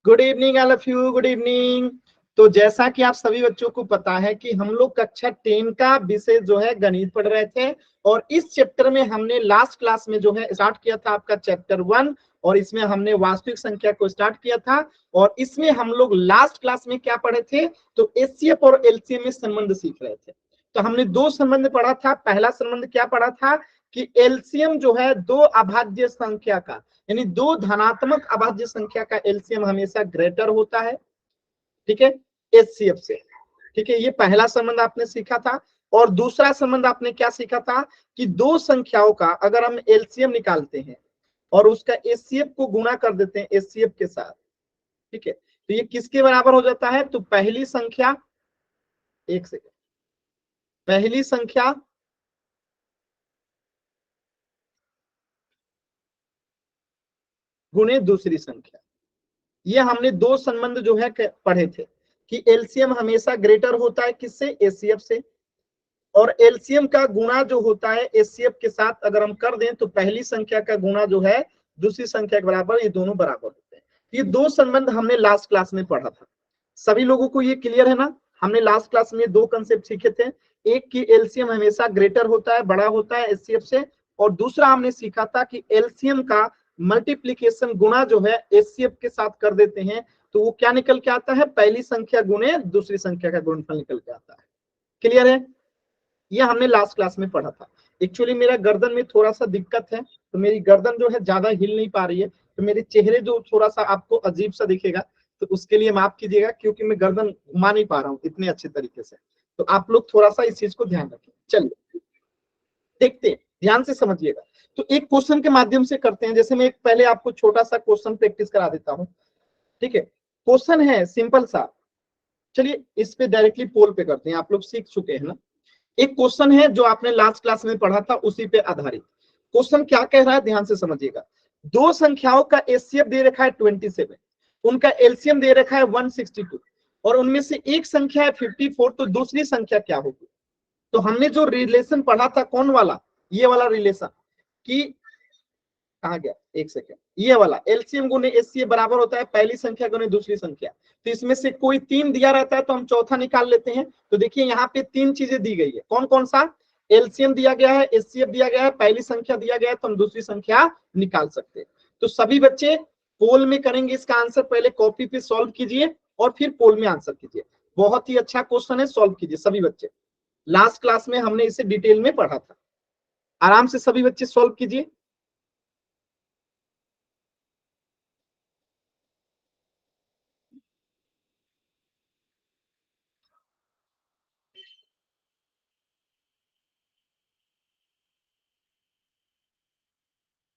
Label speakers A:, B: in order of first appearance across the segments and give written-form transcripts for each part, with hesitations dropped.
A: Good evening all of you, good evening. तो जैसा कि आप सभी बच्चों को पता है कि हम लोग कक्षा 10 का विषय जो है गणित पढ़ रहे थे, और इस चैप्टर में हमने लास्ट क्लास में जो है स्टार्ट किया था आपका चैप्टर 1, और इसमें हमने वास्तविक संख्या को स्टार्ट किया था। और इसमें हम लोग लास्ट क्लास में क्या पढ़े थे, तो एचसीएफ और एलसीएम में संबंध सीख रहे थे। तो हमने दो संबंध पढ़ा था। पहला संबंध क्या पढ़ा था कि एलसीएम जो है दो अभाज्य संख्या का, यानी दो धनात्मक अभाज्य संख्या का एलसीएम हमेशा ग्रेटर होता है, ठीक है, एचसीएफ से। ठीक है, ये पहला संबंध आपने सीखा था। और दूसरा संबंध आपने क्या सीखा था कि दो संख्याओं का अगर हम एलसीएम निकालते हैं और उसका एचसीएफ को गुणा कर देते हैं एचसीएफ के साथ, ठीक है, तो ये किसके बराबर हो जाता है, तो पहली संख्या, एक सेकेंड, पहली संख्या गुणे दूसरी संख्या। ये हमने दो संबंध जो है पढ़े थे कि एलसीएम हमेशा ग्रेटर होता है किससे, एचसीएफ से, और एलसीएम का गुणा जो होता है एचसीएफ के साथ अगर हम कर दें तो पहली संख्या का गुणा जो है दूसरी संख्या के बराबर, ये दोनों बराबर होते हैं। ये दो संबंध हमने लास्ट क्लास में पढ़ा था। सभी लोगों को ये क्लियर है ना? हमने लास्ट क्लास में दो कंसेप्ट सीखे थे, एक की एलसीएम हमेशा ग्रेटर होता है, बड़ा होता है एचसीएफ से, और दूसरा हमने सीखा था कि एलसीएम का मल्टीप्लीकेशन गुणा जो है एचसीएफ के साथ कर देते हैं तो वो क्या निकल के आता है, पहली संख्या गुणे दूसरी संख्या का गुणनफल निकल के आता है। क्लियर है? ये हमने लास्ट क्लास में पढ़ा था। एक्चुअली मेरा गर्दन में थोड़ा सा दिक्कत है, तो मेरी गर्दन जो है ज्यादा हिल नहीं पा रही है, तो मेरे चेहरे जो थोड़ा सा आपको अजीब सा दिखेगा, तो उसके लिए माफ कीजिएगा, क्योंकि मैं गर्दन घुमा नहीं पा रहा हूँ इतने अच्छे तरीके से। तो आप लोग थोड़ा सा इस चीज को ध्यान रखें। चलिए देखते हैं, ध्यान से समझिएगा। तो एक क्वेश्चन के माध्यम से करते हैं। जैसे मैं एक पहले आपको छोटा सा क्वेश्चन प्रैक्टिस करा देता हूँ, ठीक है। क्वेश्चन है सिंपल सा, चलिए इस पे डायरेक्टली पोल पे करते हैं, आप लोग सीख चुके हैं ना। एक क्वेश्चन है जो आपने लास्ट क्लास में पढ़ा था, उसी पे आधारित क्वेश्चन क्या कह रहा है, ध्यान से समझिएगा। दो संख्याओं का एचसीएफ दे रखा है 27, उनका एलसीएम दे रखा है 162, और उनमें से एक संख्या है 54, तो दूसरी संख्या क्या होगी। तो हमने जो रिलेशन पढ़ा था, कौन वाला, ये वाला रिलेशन, कि कहा गया, एक सेकेंड, ये वाला एलसीएम गुने एचसीएफ बराबर होता है पहली संख्या गुने दूसरी संख्या। तो इसमें से कोई तीन दिया रहता है तो हम चौथा निकाल लेते हैं। तो देखिए यहाँ पे तीन चीजें दी गई है, कौन कौन सा, एलसीएम दिया गया है, एचसीएफ दिया गया है, पहली संख्या दिया गया है, तो हम दूसरी संख्या निकाल सकते हैं। तो सभी बच्चे पोल में करेंगे इसका आंसर, पहले कॉपी पे सॉल्व कीजिए और फिर पोल में आंसर कीजिए। बहुत ही अच्छा क्वेश्चन है, सॉल्व कीजिए सभी बच्चे। लास्ट क्लास में हमने इसे डिटेल में पढ़ा था। आराम से सभी बच्चे सॉल्व कीजिए।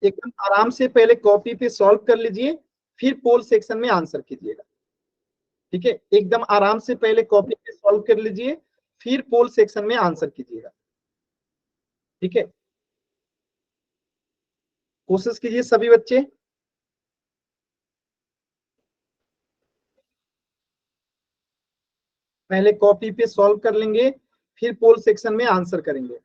A: एकदम आराम से पहले कॉपी पे सॉल्व कर लीजिए, फिर पोल सेक्शन में आंसर कीजिएगा। ठीक है, एकदम आराम से पहले कॉपी पे सॉल्व कर लीजिए, फिर पोल सेक्शन में आंसर कीजिएगा। ठीक है, कोशिश कीजिए सभी बच्चे। पहले कॉपी पे सॉल्व कर लेंगे, फिर पोल सेक्शन में आंसर करेंगे।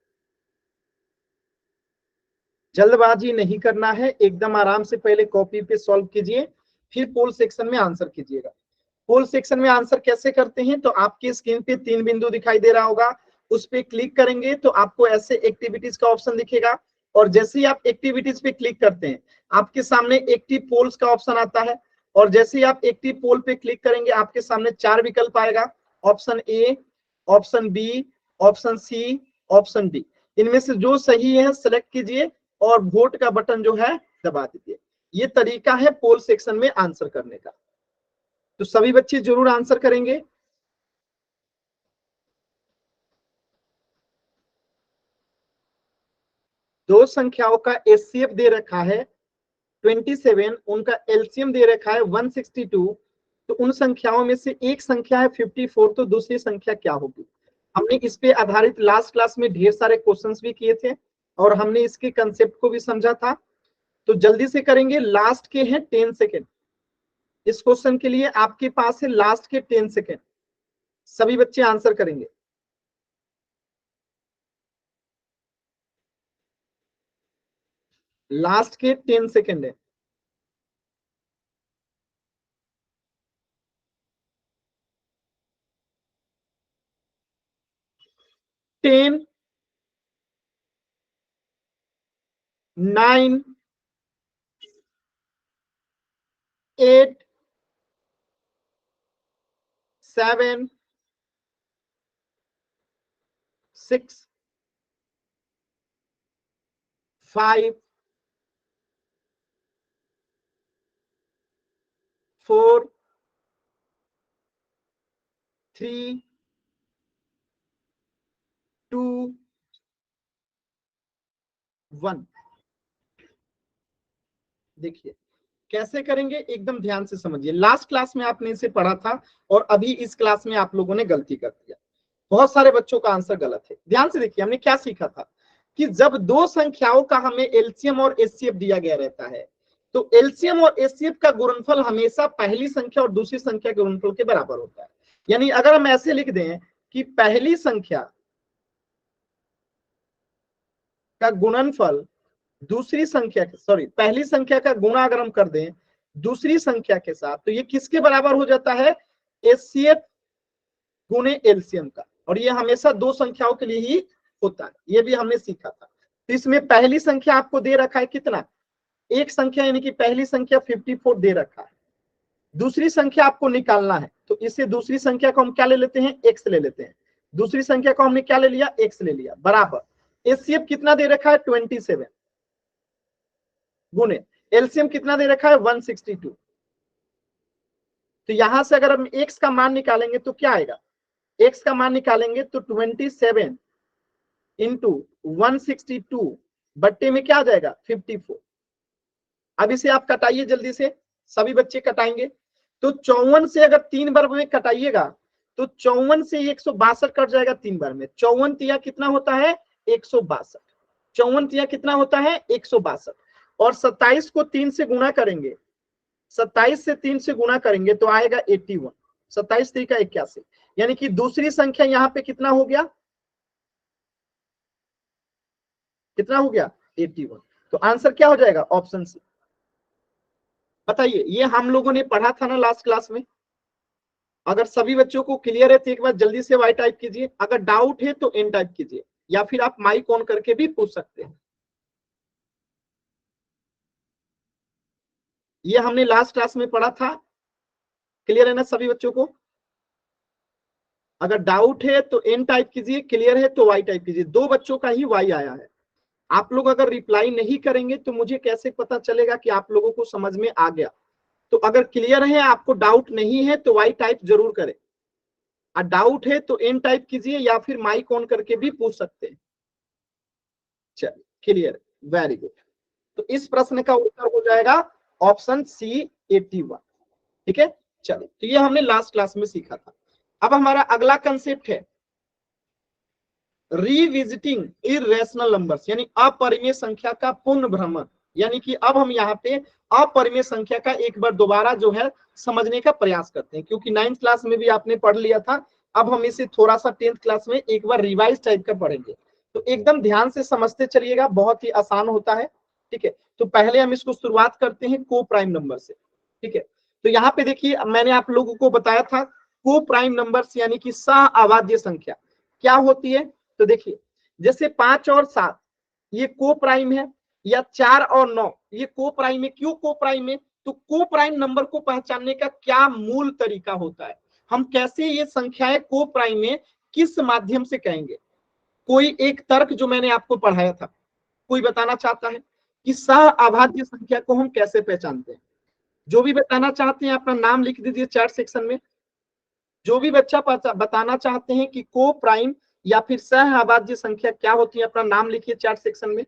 A: जल्दबाजी नहीं करना है, एकदम आराम से पहले कॉपी पे सॉल्व कीजिए, फिर पोल सेक्शन में आंसर कीजिएगा। पोल सेक्शन में आंसर कैसे करते हैं, तो आपकी स्क्रीन पे तीन बिंदु दिखाई दे रहा होगा, उस पर क्लिक करेंगे तो आपको ऐसे एक्टिविटीज का ऑप्शन दिखेगा। और जैसे ही आप एक्टिविटीज पे क्लिक करते हैं आपके सामने एक्टिव पोल्स का ऑप्शन आता है, और जैसे ही आप एक्टिव पोल पे क्लिक करेंगे आपके सामने चार विकल्प आएगा, option A, option B, option C, option D. इनमें से जो सही है सेलेक्ट कीजिए और वोट का बटन जो है दबा दीजिए। ये तरीका है पोल सेक्शन में आंसर करने का। तो सभी बच्चे जरूर आंसर करेंगे। दो संख्याओं का एचसीएफ दे रखा है 27, उनका एलसीएम दे रखा है 162, तो उन संख्याओं में से एक संख्या है 54, तो दूसरी संख्या क्या होगी। हमने इस पे आधारित लास्ट क्लास में ढेर सारे क्वेश्चंस भी किए थे और हमने इसके कंसेप्ट को भी समझा था। तो जल्दी से करेंगे, लास्ट के हैं 10 सेकेंड। इस क्वेश्चन के लिए आपके पास है लास्ट के 10 सेकेंड, सभी बच्चे आंसर करेंगे। लास्ट के 10 सेकेंड है। 10, 9, 8, 7, 6, 5, 4, 3, 2, 1। देखिए कैसे करेंगे, एकदम ध्यान से समझिए। लास्ट क्लास में आपने इसे पढ़ा था और अभी इस क्लास में आप लोगों ने गलती कर दिया। बहुत सारे बच्चों का आंसर गलत है। ध्यान से देखिए, हमने क्या सीखा था कि जब दो संख्याओं का हमें एलसीएम और एचसीएफ दिया गया रहता है तो एलसीएम और एचसीएफ का गुणनफल हमेशा पहली संख्या और दूसरी संख्या के गुणनफल के बराबर होता है। यानी अगर हम ऐसे लिख दें कि पहली संख्या का गुणनफल दूसरी संख्या पहली संख्या का गुणा अगर हम कर दें दूसरी संख्या के साथ तो ये किसके बराबर हो जाता है, एचसीएफ गुणे एलसीएम का। और ये हमेशा दो संख्याओं के लिए ही होता है, ये भी हमने सीखा था। तो इसमें पहली संख्या आपको दे रखा है कितना, एक संख्या, यानी कि पहली संख्या 54 दे रखा है। दूसरी संख्या आपको निकालना है तो इससे दूसरी संख्या को हम क्या ले लेते हैं, एक्स ले लेते हैं। दूसरी संख्या को हमने क्या ले लिया, एक्स ले लिया, बराबर एचसीएफ कितना दे रखा है 27 गुणे एलसीएम कितना दे रखा है 162। तो यहां से अगर हम एक्स का मान निकालेंगे तो क्या आएगा, एक्स का मान निकालेंगे तो 27 इंटू 162 बट्टे में क्या आ जाएगा 54। अब इसे आप कटाइए जल्दी से, सभी बच्चे कटाएंगे। तो 54 से अगर 3 बार में कटाइएगा तो 54 से 162 कट जाएगा 3 बार में। 54 तिया कितना होता है 162, 54 तिया कितना होता है 162। और 27 को 3 से गुणा करेंगे, 27 से 3 से गुणा करेंगे तो आएगा 81, 27 3 का 81। यानी कि दूसरी संख्या यहाँ पे कितना हो गया, कितना हो गया 81। तो आंसर क्या हो जाएगा, ऑप्शन सी। बताइए, ये हम लोगों ने पढ़ा था ना लास्ट क्लास में। अगर सभी बच्चों को क्लियर है तो एक बार जल्दी से वाई टाइप कीजिए, अगर डाउट है तो एन टाइप कीजिए, या फिर आप माइक ऑन करके भी पूछ सकते हैं। ये हमने लास्ट क्लास में पढ़ा था, क्लियर है ना सभी बच्चों को। अगर डाउट है तो एन टाइप कीजिए, क्लियर है तो वाई टाइप कीजिए। दो बच्चों का ही वाई आया है। आप लोग अगर रिप्लाई नहीं करेंगे तो मुझे कैसे पता चलेगा कि आप लोगों को समझ में आ गया। तो अगर क्लियर है, आपको डाउट नहीं है तो वाई टाइप जरूर करें, और डाउट है तो एन टाइप कीजिए या फिर माइक ऑन करके भी पूछ सकते हैं। चलिए क्लियर, वेरी गुड। तो इस प्रश्न का उत्तर हो जाएगा ऑप्शन सी 81। ठीक है, चलिए, तो ये हमने लास्ट क्लास में सीखा था। अब हमारा अगला कंसेप्ट है रिविजिटिंग इरेशनल नंबर्स, यानी अपरिमेय संख्या का पुनः भ्रमण। यानी कि अब हम यहाँ पे अपरिमेय संख्या का एक बार दोबारा जो है समझने का प्रयास करते हैं, क्योंकि 9th क्लास में भी आपने पढ़ लिया था। अब हम इसे थोड़ा सा 10th क्लास में एक बार रिवाइज टाइप का पढ़ेंगे। तो एकदम ध्यान से समझते चलिएगा, बहुत ही आसान होता है। ठीक है, तो पहले हम इसको शुरुआत करते हैं को प्राइम नंबर से। ठीक है, तो यहाँ पे देखिए, मैंने आप लोगों को बताया था को प्राइम नंबर्स यानी कि सह अभाज्य संख्या क्या होती है। तो देखिए, जैसे 5 और 7 ये को प्राइम है, या 4 और 9 ये को प्राइम है। क्यों को प्राइम है, तो को प्राइम नंबर को पहचानने का क्या मूल तरीका होता है, हम कैसे ये संख्याएं को प्राइम में किस माध्यम से कहेंगे। कोई एक तर्क जो मैंने आपको पढ़ाया था, कोई बताना चाहता है कि सह अभाज्य संख्या को हम कैसे पहचानते हैं। जो भी बताना चाहते हैं अपना नाम लिख दीजिए चैट सेक्शन में। जो भी बच्चा बताना चाहते हैं कि को प्राइम या फिर सह अभाज्य संख्या क्या होती है, अपना नाम लिखिए चैट सेक्शन में।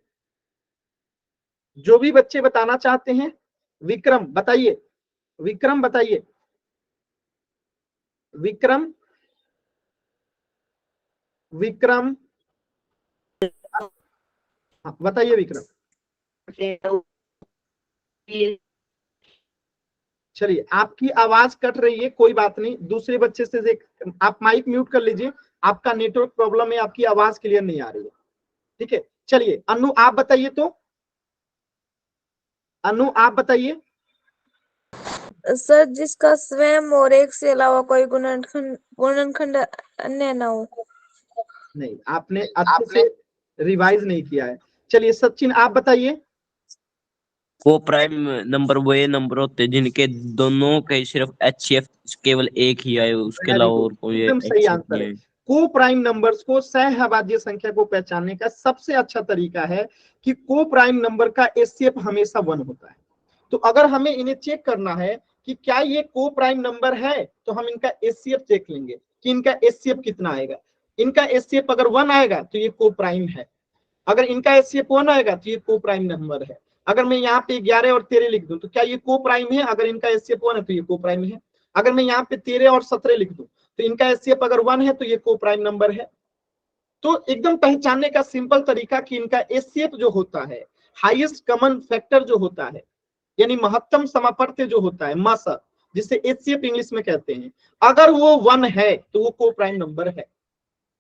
A: जो भी बच्चे बताना चाहते हैं, विक्रम बताइए, विक्रम बताइए, विक्रम, विक्रम, हाँ, बताइए विक्रम। चलिए, आपकी आवाज कट रही है, कोई बात नहीं, दूसरे बच्चे से आप माइक म्यूट कर लीजिए, आपका नेटवर्क प्रॉब्लम है, आपकी आवाज क्लियर नहीं आ रही है। ठीक है, चलिए अनु आप बताइए, तो अनु आप बताइए।
B: सर, जिसका स्वयं और एक से अलावा कोई गुणनखंड अन्य ना हो।
A: नहीं, आपने अच्छे से रिवाइज नहीं किया है। चलिए सचिन आप बताइए।
B: को प्राइम नंबर वो नंबर होते हैं जिनके दोनों के सिर्फ HCF केवल एक ही आए, उसके अलावा और कोई
A: एकदम सही
B: HCF
A: आंसर
B: नहीं
A: है।
B: है।
A: को प्राइम नंबर्स को, सहअभाज्य संख्या को पहचानने का सबसे अच्छा तरीका है कि को प्राइम नंबर का एचसीएफ हमेशा 1 होता है। तो अगर हमें इन्हें चेक करना है कि क्या ये को प्राइम नंबर है, तो हम इनका एचसीएफ देख लेंगे कि इनका एचसीएफ कितना आएगा। इनका एचसीएफ अगर 1 आएगा तो ये को प्राइम है, अगर इनका एचसीएफ 1 आएगा तो ये को प्राइम नंबर है। अगर मैं यहाँ पे 11 और 13 लिख दूं तो क्या ये को प्राइम है, अगर इनका एचसीएफ 1 है तो ये को प्राइम है। अगर मैं यहाँ पे 13 और 17 लिख दूं तो इनका एचसीएफ अगर 1 है तो ये को प्राइम नंबर है। तो एकदम पहचानने का सिंपल तरीका कि इनका एचसीएफ जो होता है, हाईएस्ट कॉमन फैक्टर जो होता है, यानी महत्तम समापत्य जो होता है, मसा, जिसे एचसीएफ इंग्लिश में कहते हैं, अगर वो 1 है तो वो को प्राइम नंबर है।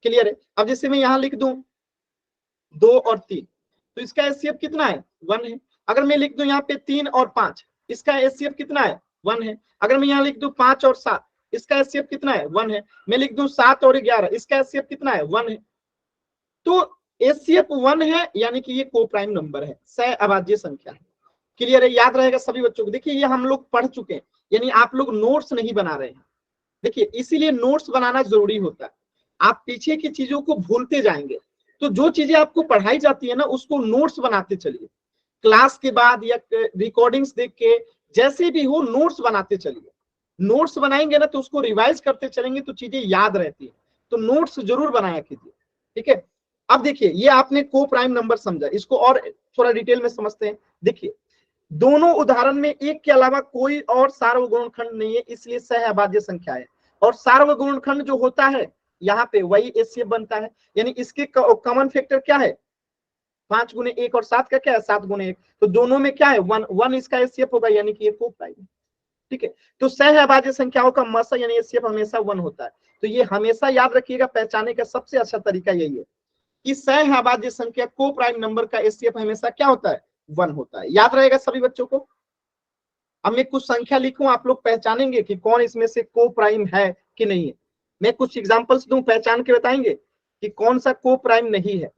A: क्लियर है। अब जैसे मैं यहां लिख दूं 2 और 3 तो इसका एचसीएफ कितना है, 1 है। अगर मैं लिख दूं यहाँ पे 3 और 5, इसका एचसीएफ कितना है, 1 है। अगर मैं यहाँ लिख दूं 5 और 7, इसका एचसीएफ कितना है, 1 है। मैं लिख दूं 7 और 11, इसका एचसीएफ कितना है, 1 है। तो एचसीएफ 1 है, यानी कि ये को प्राइम नंबर है, सहअभाज्य संख्या है। क्लियर है, याद रहेगा सभी बच्चों को। देखिए ये हम लोग पढ़ चुके हैं, यानी आप लोग नोट्स नहीं बना रहे हैं। देखिए इसीलिए नोट्स बनाना जरूरी होता है, आप पीछे की चीजों को भूलते जाएंगे। तो जो चीजें आपको पढ़ाई जाती है ना, उसको नोट्स बनाते चलिए, क्लास के बाद या रिकॉर्डिंग्स देख के, जैसे भी हो नोट्स बनाते चलिए। नोट्स बनाएंगे ना तो उसको रिवाइज करते चलेंगे तो चीजें याद रहती है। तो नोट्स जरूर बनाया कीजिए, ठीक है। अब देखिए ये आपने को प्राइम नंबर समझा, इसको और थोड़ा डिटेल में समझते हैं। देखिए दोनों उदाहरण में एक के अलावा कोई और सार्वगुणनखंड नहीं है, इसलिए सहअभाज्य संख्या है। और सार्वगुणनखंड जो होता है यहाँ पे वही एचसीएफ बनता है, यानी इसके कॉमन फैक्टर क्या है, 5 गुने 1 और 7 का क्या है, 7 गुने 1। तो दोनों में क्या है, 1 इसका एचसीएफ होगा, यानी कि ये को प्राइम। ठीक है। तो सहअभाज्य संख्याओं का मसा यानी एचसीएफ हमेशा 1 होता है। तो ये हमेशा याद रखिएगा, पहचाने का सबसे अच्छा तरीका यही है कि सहअभाज्य संख्या को प्राइम नंबर का एचसीएफ हमेशा क्या होता है, 1 होता है। याद रहेगा सभी बच्चों को। अब मैं कुछ संख्या लिखूं, आप लोग पहचानेंगे कि कौन इसमें से को प्राइम है कि नहीं है। मैं कुछ एग्जांपल्स दूं, पहचान के बताएंगे कि कौन सा को प्राइम नहीं है।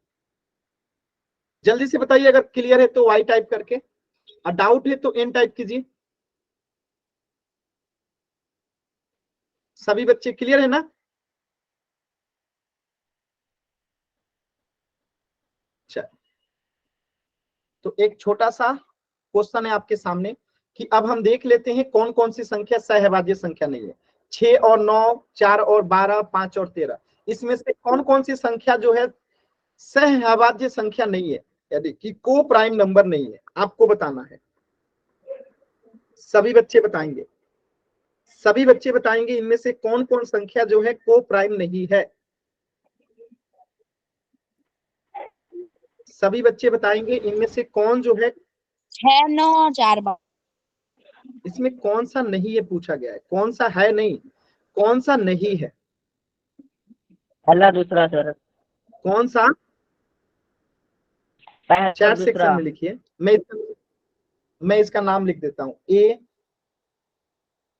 A: जल्दी से बताइए, अगर क्लियर है तो वाई टाइप करके, और डाउट है तो एन टाइप कीजिए। सभी बच्चे क्लियर है ना। चल, तो एक छोटा सा क्वेश्चन है आपके सामने कि अब हम देख लेते हैं कौन कौन सी संख्या सहअभाज्य संख्या नहीं है। 6 और 9, 4 और 12, 5 और 13, इसमें से कौन कौन सी संख्या जो है सहअभाज्य संख्या नहीं है, यानी कि को प्राइम नंबर नहीं है, आपको बताना है। सभी बच्चे बताएंगे, सभी बच्चे बताएंगे इनमें से कौन कौन संख्या जो है को प्राइम नहीं है। सभी बच्चे बताएंगे इनमें से कौन जो है
C: 6, 9 और 4।
A: इसमें कौन सा नहीं है पूछा गया है, कौन सा है नहीं, कौन सा नहीं है,
B: पहला दूसरा सर,
A: कौन सा।
B: पहला
A: 4
B: दूसरा।
A: सेक्शन में लिखिए, मैं इसका नाम लिख देता हूं, ए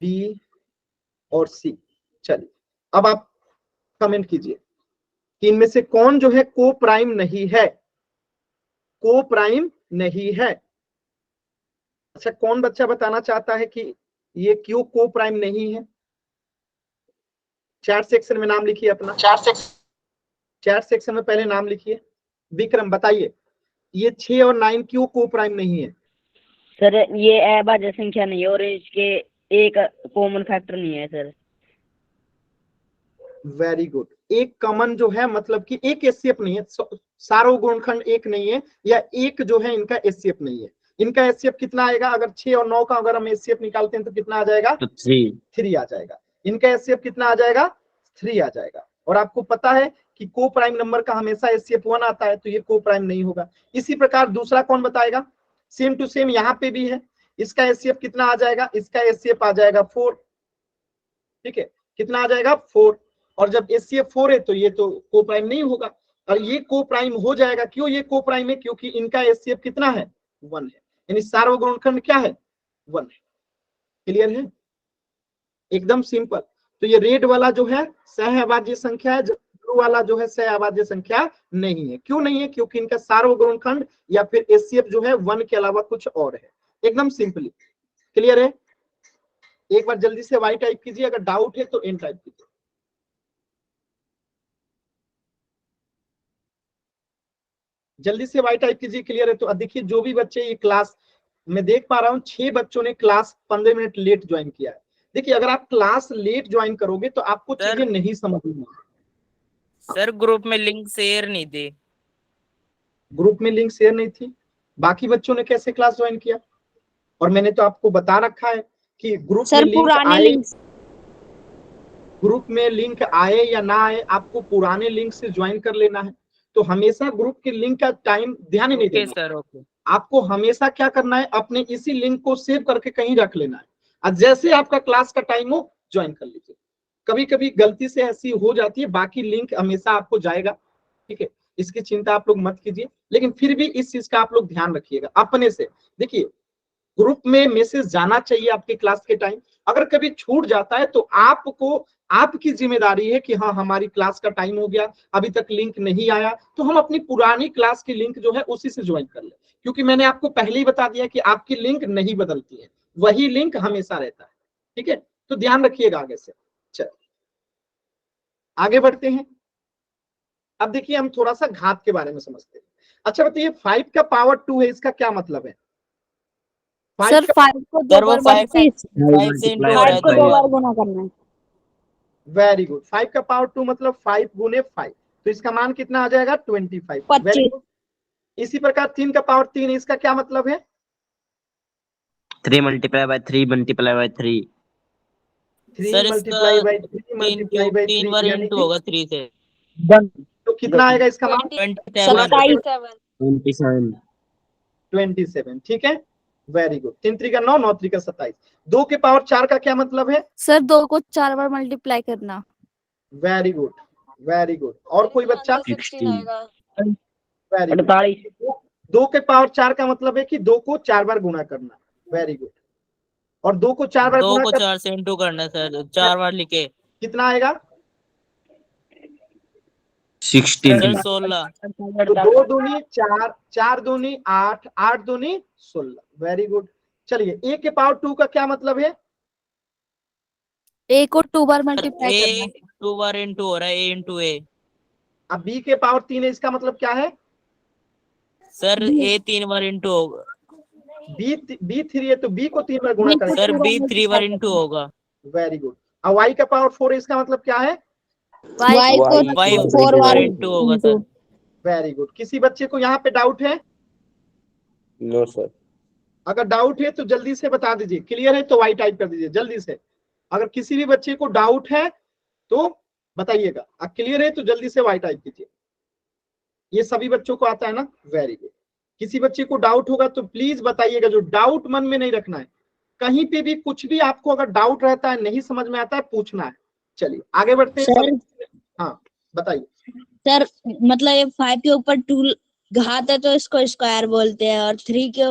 A: बी और सी। चलिए अब आप कमेंट कीजिए कि इनमें से कौन जो है को प्राइम नहीं है, को प्राइम नहीं है। अच्छा कौन बच्चा बताना चाहता है कि ये क्यों को प्राइम नहीं है। 4 सेक्शन में नाम लिखिए अपना, 4 सेक्शन में पहले नाम लिखिए। विक्रम बताइए ये 6 और 9 क्यों को प्राइम नहीं है।
C: सर ये अभाज्य संख्या नहीं है और इसके एक कॉमन फैक्टर नहीं है सर।
A: Very good. एक कॉमन जो है मतलब कि एक एचसीएफ नहीं है, सार्वगुणनखंड एक नहीं है, या एक जो है इनका एचसीएफ नहीं है। इनका एचसीएफ कितना आएगा, अगर 6 और 9 का अगर हम एचसीएफ निकालते हैं तो कितना आ जाएगा,
B: तो 3
A: आ जाएगा। इनका एचसीएफ कितना आ जाएगा, 3 आ जाएगा। और आपको पता है कि को प्राइम नंबर का हमेशा एचसीएफ 1 आता है, तो ये को प्राइम नहीं होगा। इसी प्रकार दूसरा कौन बताएगा, सेम टू सेम यहाँ पे भी है। इसका एचसीएफ कितना आ जाएगा, इसका एचसीएफ आ जाएगा 4। ठीक है, कितना आ जाएगा 4। और जब एचसीएफ 4 है तो ये तो को प्राइम नहीं होगा, और ये को प्राइम हो जाएगा। क्यों ये को प्राइम है, क्योंकि इनका एचसीएफ कितना है, 1 है, यानी सार्वगुणनखंड क्या है, 1 है। क्लियर है, एकदम सिंपल। तो ये रेड वाला जो है सहअभाज्य संख्या है, ब्लू वाला जो है सहअभाज्य संख्या नहीं है। क्यों नहीं है? क्योंकि इनका सार्वग्रहणखंड या फिर एचसीएफ जो है 1 के अलावा कुछ और है। एकदम सिंपली क्लियर है। एक बार जल्दी से वाई टाइप कीजिए, अगर डाउट है तो एन टाइप कीजिए। जल्दी से वाई टाइप कीजिए। क्लियर है? तो अब देखिए जो भी बच्चे ये क्लास, मैं देख पा रहा हूँ 6 बच्चों ने क्लास 15 मिनट लेट ज्वाइन किया है। देखिए अगर आप क्लास लेट ज्वाइन करोगे तो आपको चीजें नहीं समझ में।
D: सर ग्रुप में लिंक शेयर नहीं थी।
A: ग्रुप में लिंक शेयर नहीं थी? बाकी बच्चों ने कैसे क्लास ज्वाइन किया? और मैंने तो आपको बता रखा है कि ग्रुप में लिंक आए, ग्रुप में लिंक आए या ना आए, आपको पुराने लिंक से ज्वाइन कर लेना है। तो हमेशा ग्रुप के लिंक का टाइम ध्यान ही नहीं देना।
D: Sir okay.
A: आपको हमेशा क्या करना है, अपने इसी लिंक को सेव करके कहीं रख लेना है, और जैसे आपका क्लास का टाइम हो ज्वाइन कर लीजिए। कभी कभी गलती से ऐसी हो जाती है, बाकी लिंक हमेशा आपको जाएगा, ठीक है, इसकी चिंता आप लोग मत कीजिए। लेकिन फिर भी इस चीज का आप लोग ध्यान रखिएगा अपने से। देखिए ग्रुप में मैसेज जाना चाहिए आपके क्लास के टाइम। अगर कभी छूट जाता है तो आपको, आपकी जिम्मेदारी है कि हाँ हमारी क्लास का टाइम हो गया, अभी तक लिंक नहीं आया, तो हम अपनी पुरानी क्लास की लिंक जो है उसी से ज्वाइन कर ले। क्योंकि मैंने आपको पहले ही बता दिया कि आपकी लिंक नहीं बदलती है, वही लिंक हमेशा रहता है, ठीक है। तो ध्यान रखिएगा आगे से। चलिए आगे बढ़ते हैं। अब देखिए हम थोड़ा सा घात के बारे में समझते हैं। अच्छा बताइए 5 का पावर 2 है, इसका क्या मतलब है?
E: सर 5 को दो बार गुना करना है।
A: Very good. 5 का पावर 2 मतलब 5 गुने 5, तो इसका मान कितना आ जाएगा? 25। Very good. इसी प्रकार 3 का पावर 3 है, इसका क्या मतलब है?
B: 3 multiply by 3 multiply by 3।
A: 3 multiply by 3 multiply by 3
D: bar into होगा 3 से।
A: तो कितना आएगा इसका मान? 27। ठीक है, वेरी गुड। 3 3 का 9, 9 3 का 27। 2 के पावर 4 का क्या मतलब है?
E: सर 2 को 4 बार मल्टीप्लाई करना।
A: Very good, very good. और कोई बच्चा?
B: 16।
A: Very good. 2 के पावर 4 का मतलब है कि 2 को 4 बार गुणा करना। Very good. और 2 को 4 बार
D: 2 को 4 से इंटू करना सर, 4 बार लिखे।
A: कितना आएगा?
B: 16।
D: 16।
A: तो 2 दूनी 4, 4 दूनी 8, 8 दूनी 16। Very good. चलिए a के पावर 2 का क्या मतलब है?
E: a को 2 बार मल्टीप्लाई करना।
D: 2 बार इंटू हो रहा है, a इंटू a।
A: अब b के पावर 3 है, इसका मतलब क्या है?
D: सर a 3 बार इंटू होगा।
A: b 3 है तो b को 3 बार गुणा करेंगे।
D: सर b 3 बार इंटू होगा।
A: Very good. अब y का पावर 4 है, इसका मतलब क्या है?
E: y को
D: 4 बार इंटू होगा सर।
A: Very good. किसी बच्चे को यहाँ पे डाउट है?
B: No sir.
A: अगर डाउट है तो जल्दी से बता दीजिए। क्लियर है तो वाई टाइप कर दीजिए जल्दी से। अगर किसी भी बच्चे को डाउट है तो बताइएगा, क्लियर है तो जल्दी से वाई टाइप कीजिए। ये सभी बच्चों को आता है ना? Very good. किसी बच्चे को डाउट होगा तो प्लीज बताइएगा, जो डाउट मन में नहीं रखना है। कहीं पे भी कुछ भी आपको अगर डाउट रहता है, नहीं समझ में आता है, पूछना है। चलिए आगे बढ़ते हैं। हाँ बताइए
F: सर। मतलब ये 5 के ऊपर 2 घात है तो इसको स्क्वायर बोलते हैं, और 3 के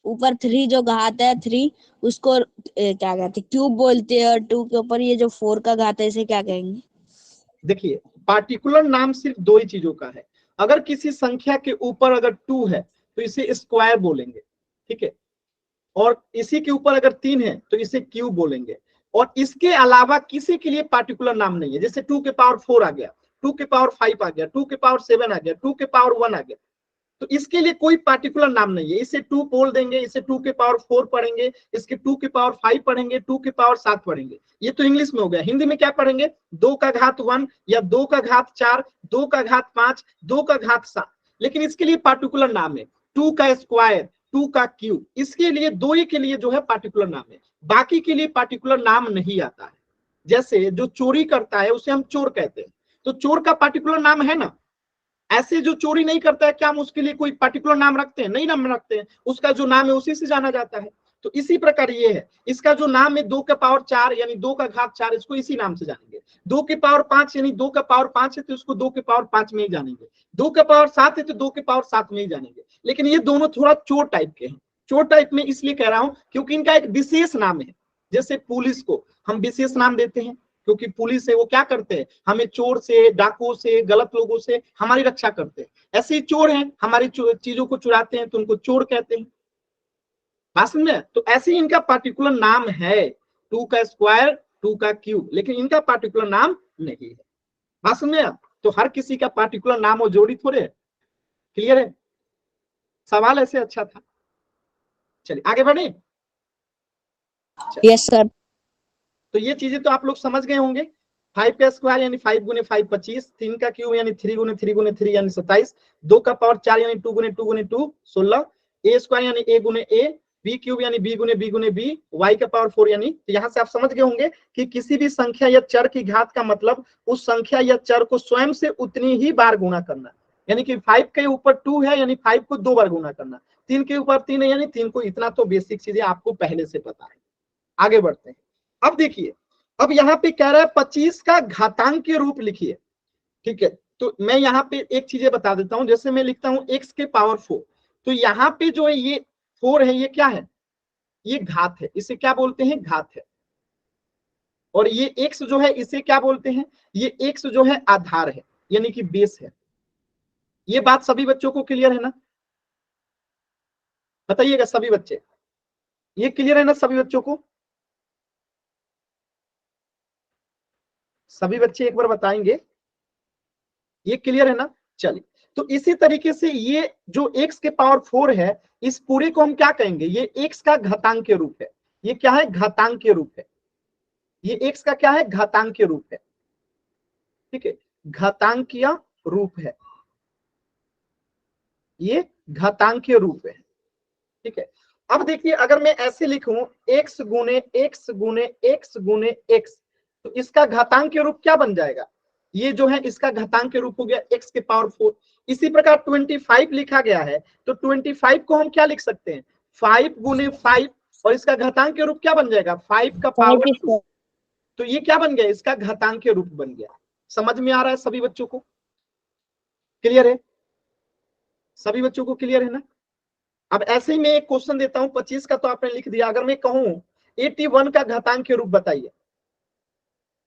F: ऊपर 3 जो घात है 3 उसको क्या कहते हैं, क्यूब बोलते हैं, और 2 के ऊपर ये जो 4 का घात है इसे क्या कहेंगे?
A: देखिए पार्टिकुलर नाम सिर्फ 2 ही चीजों का है। अगर किसी संख्या के ऊपर अगर 2 है तो इसे स्क्वायर बोलेंगे, ठीक है। और इसी के ऊपर अगर 3 है तो इसे क्यूब बोलेंगे। और इसके अलावा किसी के लिए पार्टिकुलर नाम नहीं है। जैसे 2 के पावर 4 आ गया, 2 के पावर 5 आ गया, 2 के पावर 7 आ गया, 2 के पावर 1 आ गया, तो इसके लिए कोई पार्टिकुलर नाम नहीं है। इसे 2 बोल देंगे, इसे 2 के पावर 4 पढ़ेंगे, इसके 2 के पावर 5 पढ़ेंगे, 2 के पावर 7 पढ़ेंगे। ये तो इंग्लिश में हो गया। हिंदी में क्या पढ़ेंगे? 2 का घात 1 या 2 का घात 4, 2 का घात 5, 2 का घात 7। लेकिन इसके लिए पार्टिकुलर नाम है 2 का स्क्वायर, 2 का क्यूब। इसके लिए 2 ही के लिए जो है पार्टिकुलर नाम है, बाकी के लिए पार्टिकुलर नाम नहीं आता है। जैसे जो चोरी करता है उसे हम चोर कहते हैं, तो चोर का पार्टिकुलर नाम है ना। ऐसे जो चोरी नहीं करता है, क्या हम उसके लिए कोई पार्टिकुलर नाम रखते हैं? नहीं नाम रखते हैं, उसका जो नाम है उसी से जाना जाता है। तो इसी प्रकार ये है, इसका जो नाम है 2 का पावर 4 यानी 2 का घात 4, इसको इसी नाम से जानेंगे। 2 के पावर 5 यानी 2 का पावर 5 है तो इसको 2 के पावर 5 में ही जानेंगे। 2 का पावर 7 है तो 2 के पावर 7 में ही जानेंगे। लेकिन ये दोनों थोड़ा चोर टाइप के हैं। चोर टाइप में इसलिए कह रहा हूं क्योंकि इनका एक विशेष नाम है। जैसे पुलिस को हम विशेष नाम देते हैं, क्योंकि पुलिस है वो क्या करते हैं, हमें चोर से, डाकुओं से, गलत लोगों से हमारी रक्षा करते हैं। ऐसे ही चोर हैं, हमारी चीजों को चुराते हैं तो उनको चोर कहते हैं। बात समझ में? तो ऐसे ही इनका पार्टिकुलर नाम है, 2 का स्क्वायर 2 का क्यूब, लेकिन इनका पार्टिकुलर नाम नहीं है। बात समझ में? तो हर किसी का पार्टिकुलर नाम और जोड़ी थोड़े है। क्लियर है? सवाल ऐसे अच्छा था। चलिए आगे बढ़े।
F: Yes sir.
A: तो ये चीजें तो आप लोग समझ गए होंगे। 5 का स्क्वायर यानी 5 गुने 5 25, 3 का क्यूब यानी 3 गुने 3 गुने 3 यानी 27, 2 का पावर 4 यानी 2 गुने 2 गुने 2 16, ए स्क्वायर यानी ए गुने ए, बी क्यूब यानी बी गुने बी गुने बी, वाई का पावर 4 यानी, तो यहाँ से आप समझ गए होंगे कि किसी भी संख्या या चर की घात का मतलब उस संख्या या चर को स्वयं से उतनी ही बार गुणा करना। यानी कि 5 के ऊपर 2 है यानी 5 को 2 बार गुणा करना, 3 के ऊपर 3 है यानी 3 को, इतना तो बेसिक चीजें आपको पहले से पता है। आगे बढ़ते हैं। अब देखिए, अब यहाँ पे कह रहा है 25 का घातांक के रूप लिखिए। ठीक है, तो मैं यहाँ पे एक चीजें बता देता हूं। जैसे मैं लिखता हूं x के पावर 4, तो यहाँ पे जो है ये 4 है, ये क्या है, ये घात है, इसे क्या बोलते हैं, घात है। और ये x जो है इसे क्या बोलते हैं, ये x जो है आधार है, यानी कि बेस है। ये बात सभी बच्चों को क्लियर है ना? बताइएगा सभी बच्चे, ये क्लियर है ना सभी बच्चों को? सभी बच्चे एक बार बताएंगे, ये क्लियर है ना? चलिए, तो इसी तरीके से ये जो x के पावर 4 है, इस पूरे को हम क्या कहेंगे, ये x का घातांक के रूप है। ये क्या है, घातांक के रूप है। ये x का क्या है, घातांक के रूप है। ठीक है, घातांकीय रूप है, ये घातांकीय रूप है। ठीक है, अब देखिए अगर मैं ऐसे लिखूं x गुने x गुने x गुने x, तो इसका घातांक के रूप क्या बन जाएगा, ये जो है इसका घातांक के रूप हो गया x के पावर 4। इसी प्रकार 25 लिखा गया है, तो 25 को हम क्या लिख सकते हैं, 5 गुने 5, और इसका घातांक के रूप क्या बन जाएगा, 5 का पावर 2। तो ये क्या बन गया, इसका घातांक के रूप बन गया। समझ में आ रहा है सभी बच्चों को? क्लियर है? सभी बच्चों को क्लियर है ना? अब ऐसे ही मैं एक क्वेश्चन देता हूं, 25 का तो आपने लिख दिया। अगर मैं कहूं 81 का घातांक के रूप बताइए,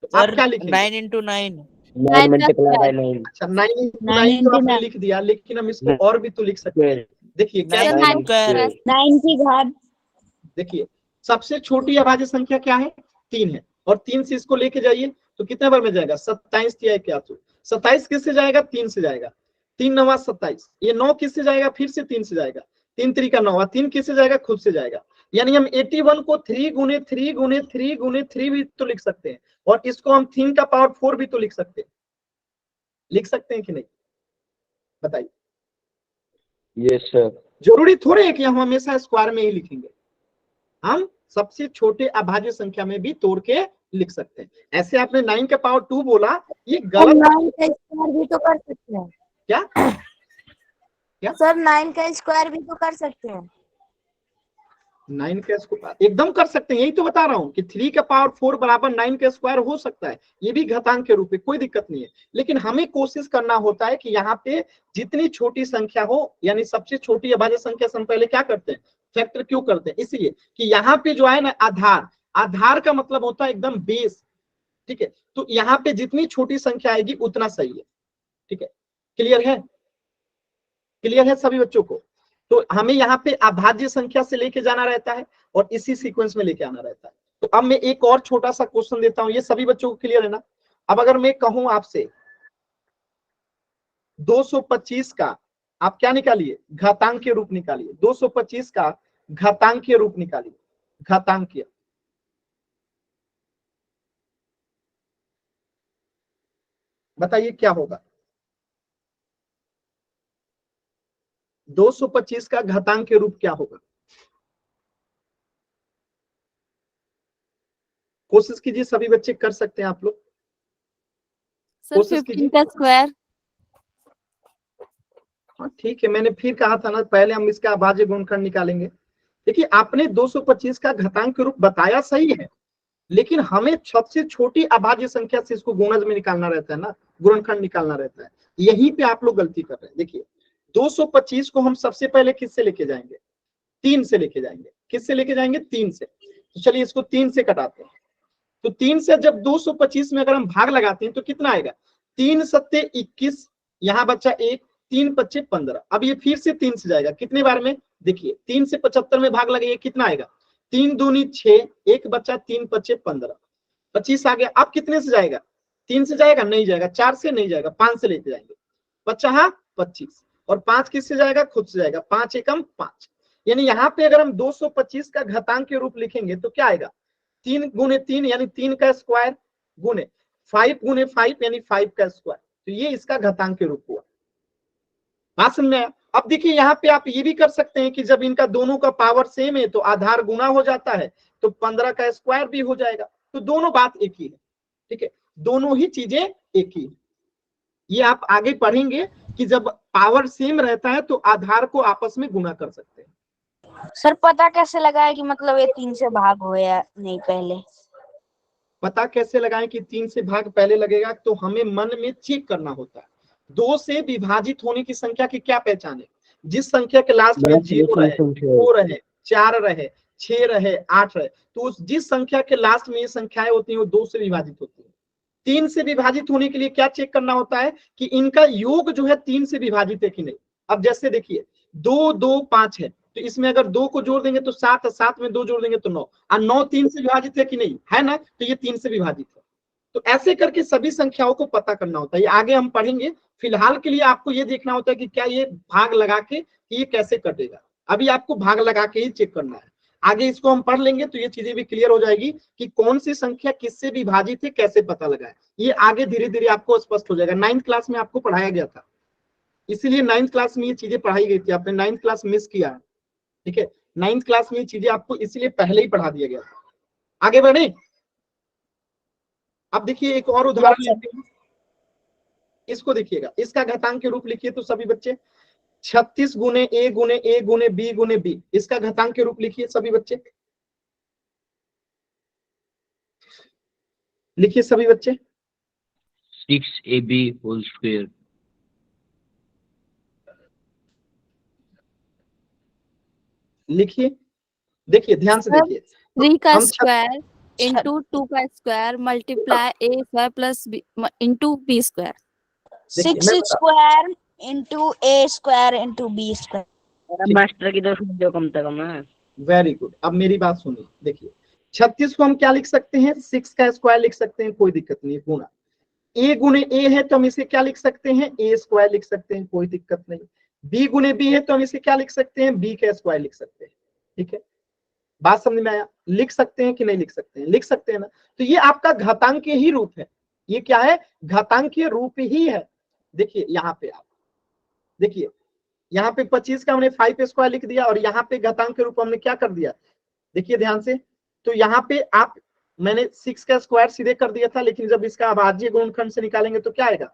A: तो आप क्या लिखेंगे?
D: 9 into 9।
B: 9 multiply by 9।
A: अच्छा, 9 into 9 तो आपने लिख दिया, लेकिन हम इसको और भी तो लिख सकते हैं। देखिए क्या,
D: 9 स्क्वायर।
F: 9 की घात।
A: देखिए सबसे छोटी अभाज्य संख्या क्या है, 3 है, और 3 से इसको लेके जाइए तो कितने बार में जाएगा, 27 या 81। 27 किससे जाएगा, 3 से जाएगा, 3 9 27। ये 9 किससे जाएगा, फिर से 3 से जाएगा, 3 3 का 9, 3 किससे जाएगा, खुद से जाएगा। यानी हम 81 को 3 गुने 3 गुने 3 गुने 3 भी तो लिख सकते हैं, और इसको हम 3 का पावर 4 भी तो लिख सकते हैं। लिख सकते हैं कि नहीं, बताइए?
B: Yes sir.
A: जरूरी थोड़े है कि हम हमेशा स्क्वायर में ही लिखेंगे, हम सबसे छोटे अभाज्य संख्या में भी तोड़ के लिख सकते हैं। ऐसे आपने 9 का पावर 2 बोला, ये गलत।
E: 9 का स्क्वायर भी तो कर सकते हैं।
A: क्या क्या
E: सर 9 का स्क्वायर भी तो कर सकते हैं।
A: 9 का स्क्वायर एकदम कर सकते हैं, यही तो बता रहा हूं कि 3 का पावर 4 बराबर 9 का स्क्वायर हो सकता है, ये भी घातांक के रूप में, कोई दिक्कत नहीं है। लेकिन हमें कोशिश करना होता है कि यहाँ पे जितनी छोटी संख्या हो, यानी सबसे छोटी अभाज्य संख्या से हम पहले क्या करते हैं, फैक्टर क्यों करते हैं, इसलिए कि यहाँ पे जो है ना आधार, आधार का मतलब होता है एकदम बेस। ठीक है, तो यहाँ पे जितनी छोटी संख्या आएगी उतना सही है। ठीक है, क्लियर है? क्लियर है सभी बच्चों को? तो हमें यहाँ पे अभाज्य संख्या से लेके जाना रहता है और इसी सीक्वेंस में लेके आना रहता है। तो अब मैं एक और छोटा सा क्वेश्चन देता हूं, ये सभी बच्चों को क्लियर है ना? अब अगर मैं कहूं आपसे 225 का आप क्या निकालिए, घातांकीय रूप निकालिए। 225 का घातांकीय रूप निकालिए, घातांकीय। बताइए क्या होगा, 225 का घातांकीय रूप क्या होगा? कोशिश कीजिए, सभी बच्चे कर सकते हैं आप लोग।
E: सर
A: कोशिश
E: 15
A: कीजिए।
E: का स्क्वायर।
A: हाँ ठीक है, मैंने फिर कहा था ना, पहले हम इसका अभाज्य गुणनखंड निकालेंगे। देखिए आपने 225 का घातांक रूप बताया सही है, लेकिन हमें सबसे छोटी अभाज्य संख्या से इसको गुणज में निकालना रहता है ना, गुणनखंड निकालना रहता है। यहीं पे आप लोग गलती कर रहे हैं। देखिए 225 को हम सबसे पहले किससे लेके जाएंगे, 3 से लेके जाएंगे। किससे लेके जाएंगे, 3 से। तो चलिए इसको 3 से कटाते हैं। तो 3 से जब 225 में अगर हम भाग लगाते हैं तो कितना आएगा, 3 सत्ते 21, यहाँ बच्चा 1, 3 पच्चे 15। अब ये फिर से 3 से जाएगा कितने बार में, देखिए 3 से 75 में भाग लगाइए कितना आएगा, 3 दूनी 6, 1 बच्चा 3 पच्चे 15, 25 आ गया। अब कितने से जाएगा, 3 से जाएगा, नहीं जाएगा, 4 से नहीं जाएगा, 5 से लेके जाएंगे, बच्चा 25, और 5 किससे जाएगा, खुद से जाएगा, 5 एकम 5। यानी यहाँ पे अगर हम 225 का घातांक के रूप लिखेंगे तो क्या आएगा, 3 गुने 3 यानी 3 का स्क्वायर गुने 5 गुने 5 यानी 5 का स्क्वायर, तो ये इसका घातांक के रूप हुआ। बात समझ में आया। अब देखिए यहाँ पे आप ये भी कर सकते हैं कि जब इनका दोनों का पावर सेम है तो आधार गुना हो जाता है, तो 15 का स्क्वायर भी हो जाएगा। तो दोनों बात एक ही है, ठीक है, दोनों ही चीजें एक ही है। ये आप आगे पढ़ेंगे कि जब पावर सेम रहता है तो आधार को आपस में गुना कर सकते हैं।
F: सर पता कैसे लगाए कि मतलब ये 3 से भाग हो या नहीं, पहले
A: पता कैसे लगाएं कि 3 से भाग पहले लगेगा, तो हमें मन में चेक करना होता है 2 से विभाजित होने की संख्या की क्या पहचान है, जिस संख्या के लास्ट में 0 रहे, 4 रहे, 4 रहे, 6 रहे, 8 रहे, तो जिस संख्या के लास्ट में ये संख्याएं होती हैं वो 2 से विभाजित होती है। 3 से विभाजित होने के लिए क्या चेक करना होता है कि इनका योग जो है 3 से विभाजित है कि नहीं। अब जैसे देखिए 2 2 5 है, तो इसमें अगर 2 को जोड़ देंगे तो 7, 7 में 2 जोड़ देंगे तो 9, और 9 3 से विभाजित है कि नहीं, है ना, तो ये 3 से विभाजित है। तो ऐसे करके सभी संख्याओं को पता करना होता है, ये आगे हम पढ़ेंगे। फिलहाल के लिए आपको ये देखना होता है कि क्या ये भाग लगा के ये कैसे कटेगा, अभी आपको भाग लगा के ही चेक करना है। आगे इसको हम पढ़ लेंगे तो ये चीजें भी क्लियर हो जाएगी कि कौन सी संख्या किससे विभाजित है, कैसे पता लगाए, ये आगे धीरे धीरे आपको स्पष्ट हो जाएगा। 9th क्लास में आपको पढ़ाया गया था, इसीलिए 9th क्लास में ये चीजें पढ़ाई गई थी, आपने 9th क्लास मिस किया है, ठीक है। 9th क्लास में ये चीजें आपको इसलिए पहले ही पढ़ा दिया गया था। आगे बढ़े। अब देखिए एक और उदाहरण लेते हैं, इसको देखिएगा, इसका घातांक के रूप लिखिए तो सभी बच्चे 36 गुने ए गुने ए गुने बी गुने बी, इसका घातांक के रूप लिखिए सभी बच्चे, लिखिए सभी बच्चे।
B: 6ab whole square.
G: लिखिए, देखिए ध्यान से देखिए,
E: 3 का
G: हम
E: स्क्वायर इंटू 2 का square multiply A square plus B into B square.
G: देखिए,
F: 6
G: मैं बता-
F: square into A square into B square.
C: Master की तो समझो कम से कम है।
G: Very good. अब मेरी बात सुनिए, देखिए 36 को हम क्या लिख सकते हैं, 6 का स्क्वायर लिख सकते हैं, कोई दिक्कत नहीं, गुना ए गुने ए है तो हम इसे क्या लिख सकते हैं, ए स्क्वायर लिख सकते हैं, कोई दिक्कत नहीं। बी गुने बी है तो हम इसे क्या लिख सकते हैं, बी का स्क्वायर लिख सकते हैं, ठीक है। बात समझ में आया, लिख सकते हैं कि नहीं लिख सकते हैं, लिख सकते हैं ना। तो ये आपका घातांकीय ही रूप है, ये क्या है, घातांकीय रूप ही है। देखिए यहाँ पे आप देखिए, यहाँ पे 25 का हमने 5 स्क्वायर लिख दिया और यहाँ पे घातांक के रूप हमने क्या कर दिया, देखिए ध्यान से। तो यहाँ पे आप मैंने 6 का स्क्वायर सीधे कर दिया था, लेकिन जब इसका अभाज्य गुणनखंड से निकालेंगे तो क्या आएगा,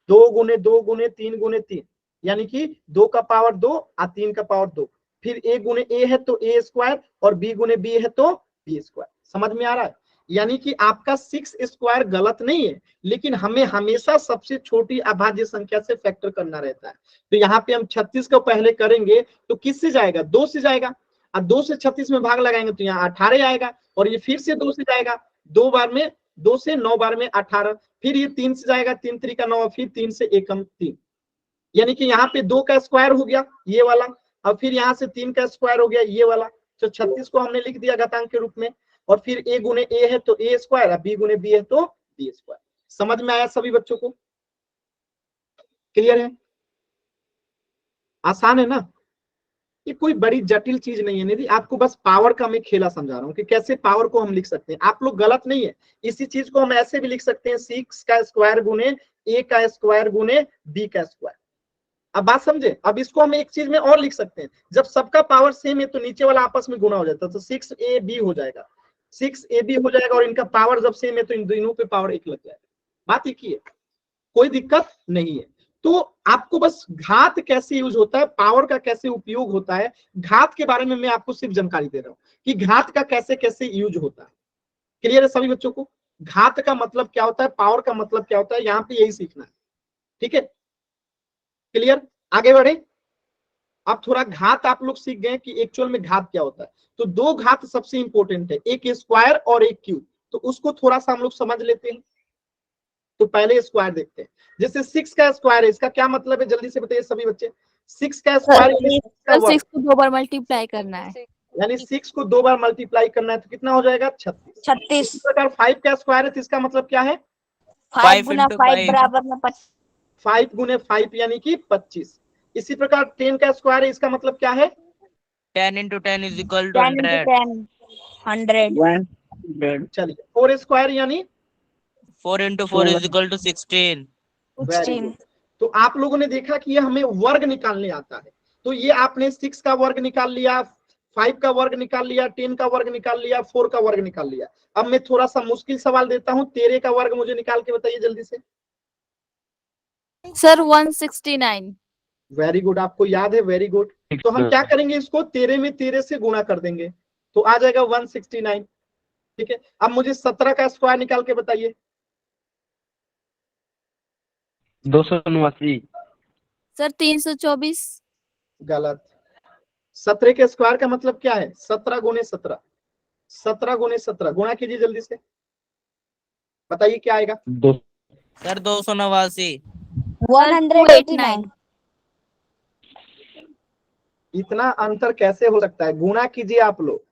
G: 2 गुने 2 गुने 3 गुने 3, यानी कि 2 का पावर 2 और 3 का पावर 2। फिर ए गुने ए है तो ए स्क्वायर और बी गुने बी है तो बी स्क्वायर। समझ में आ रहा है, यानी कि आपका 6 स्क्वायर गलत नहीं है, लेकिन हमें हमेशा सबसे छोटी अभाज्य संख्या से फैक्टर करना रहता है। तो यहाँ पे हम 36 को पहले करेंगे तो किससे जाएगा, 2 से जाएगा, और 2 से 36 में भाग लगाएंगे तो यहाँ 18 आएगा, और ये फिर से 2 से जाएगा, 2 बार में 2 से 9 बार में 18, फिर ये 3 से जाएगा, 3 3 का 9, फिर 3 से 1 3, यानी कि यहाँ पे 2 का स्क्वायर हो गया ये वाला, और फिर यहाँ से 3 का स्क्वायर हो गया ये वाला। तो 36 को हमने लिख दिया घातांक के रूप में, और फिर ए गुने ए है तो ए स्क्वायर, बी गुने बी है तो बी स्क्वायर। समझ में आया सभी बच्चों को, क्लियर है, आसान है ना, ये कोई बड़ी जटिल चीज नहीं है। निधि आपको बस पावर का मैं खेला समझा रहा हूँ कि कैसे पावर को हम लिख सकते हैं, आप लोग गलत नहीं है। इसी चीज को हम ऐसे भी लिख सकते हैं, 6 का स्क्वायर गुने ए का स्क्वायर गुने बी का स्क्वायर। अब बात समझे, अब इसको हम एक चीज में और लिख सकते हैं, जब सबका पावर सेम है तो नीचे वाला आपस में गुना हो जाता है, तो 6ab हो जाएगा, 6ab हो जाएगा, और इनका पावर जब सेम है तो इन दोनों पे पावर 1 लग जाएगा। बात एक ही है, कोई दिक्कत नहीं है। तो आपको बस घात कैसे यूज होता है, पावर का कैसे उपयोग होता है, घात के बारे में मैं आपको सिर्फ जानकारी दे रहा हूं कि घात का कैसे कैसे यूज होता है। क्लियर है सभी बच्चों को, घात का मतलब क्या होता है, पावर का मतलब क्या होता है, यहाँ पे यही सीखना है, ठीक है, क्लियर। आगे बढ़े। अब थोड़ा घात आप लोग सीख गए कि एक्चुअल में घात क्या होता है। तो 2 घात सबसे इंपॉर्टेंट है, एक स्क्वायर और एक क्यूब।
A: तो उसको थोड़ा सा हम लोग समझ लेते हैं। तो पहले स्क्वायर देखते हैं। जैसे 6 का स्क्वायर है, इसका क्या मतलब है जल्दी से बताइए सभी बच्चे। 6 का स्क्वायर यानी 6 का
E: सर
A: वर्ग,
E: 6 को 2 बार मल्टीप्लाई करना है।
A: यानी 6 को 2 बार मल्टीप्लाई करना है तो कितना हो जाएगा 36।
F: 36।
A: इसी प्रकार 5 का स्क्वायर है तो इसका मतलब क्या है
F: 5
D: 5
F: गुना
D: into
F: 5
D: 5
F: बराबर में
A: 5 गुने 5 यानी कि 25। इसी प्रकार 10 का स्क्वायर है, इसका मतलब क्या है
D: 10 into 10 is equal to
F: 10 into
D: 100
F: 10 100।
A: चलिए 4 स्क्वायर यानी
D: 4 into 4 is equal to 16
A: very good. तो आप लोगों ने देखा कि ये हमें वर्ग निकालने आता है। तो ये आपने 6 का वर्ग निकाल लिया, 5 का वर्ग निकाल लिया, 10 का वर्ग निकाल लिया, 4 का वर्ग निकाल लिया। अब मैं थोड़ा सा मुश्किल सवाल देता हूं, 13 का वर्ग मुझे निकाल के बताइए जल्दी से।
E: सर 169।
A: वेरी गुड, आपको याद है, वेरी गुड। तो हम क्या करेंगे, इसको 13 में 13 से गुणा कर देंगे तो आ जाएगा 169। ठीक है, अब मुझे 17 का स्क्वायर निकाल के बताइए।
B: 289।
E: सर 324।
A: गलत। 17 के स्क्वायर का मतलब क्या है 17 गुने 17। 17 गुने 17 गुणा कीजिए जल्दी से, बताइए क्या आएगा।
D: सर 289
F: 189।
A: इतना अंतर कैसे हो सकता है, गुणा कीजिए आप लोग,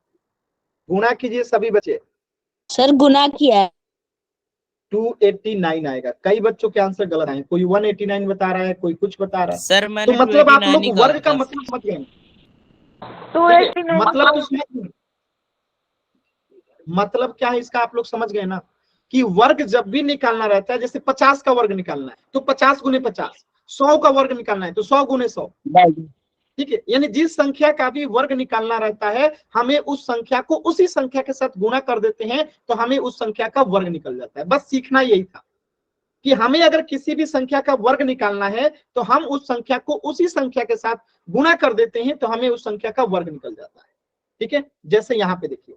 A: गुणा कीजिए सभी बच्चे।
F: सर गुना किया है।
A: 289 आएगा। कई बच्चों के आंसर गलत आए, कोई 189 बता रहा है, कोई कुछ बता रहा है।
D: सर
A: तो
D: मैंने
A: मतलब आप
D: 289
A: लोग
D: ही
A: वर्ग का
D: कहा था
A: मतलब समझ गए, ठीक है? मतलब तो समझ गए, मतलब क्या है इसका आप लोग समझ गए ना, कि वर्ग जब भी निकालना रहता है, जैसे 50 का वर्ग निकालना है तो 50 गुने 50, 100 का वर्ग निकालना है तो 100 गुने 100। ठीक है, यानी जिस संख्या का भी वर्ग निकालना रहता है हमें उस संख्या को उसी संख्या के साथ गुणा कर देते हैं तो हमें उस संख्या का वर्ग निकल जाता है। बस सीखना यही था कि हमें अगर किसी भी संख्या का वर्ग निकालना है तो हम उस संख्या को उसी संख्या के साथ गुणा कर देते हैं तो हमें उस संख्या का वर्ग निकल जाता है। ठीक है, जैसे यहाँ पे देखिए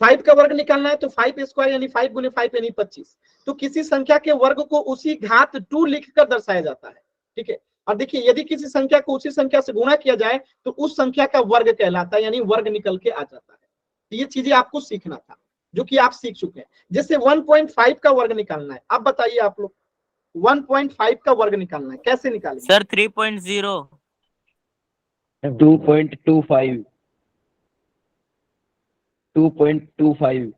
A: 5 का वर्ग निकालना है तो 5 स्क्वायर यानी 5 गुने 5 यानी 25। तो किसी संख्या के वर्ग को उसी घात 2 लिखकर दर्शाया जाता है। ठीक है, और देखिए यदि किसी संख्या को उसी संख्या से गुणा किया जाए तो उस संख्या का वर्ग कहलाता है, यानी वर्ग निकल के आ जाता है। तो ये चीजें आपको सीखना था जो कि आप सीख चुके हैं। जैसे 1.5 का वर्ग निकालना है, अब बताइए आप लोग 1.5 का वर्ग निकालना है, कैसे निकालेंगे
D: सर 3.0
B: 2.25 2.25।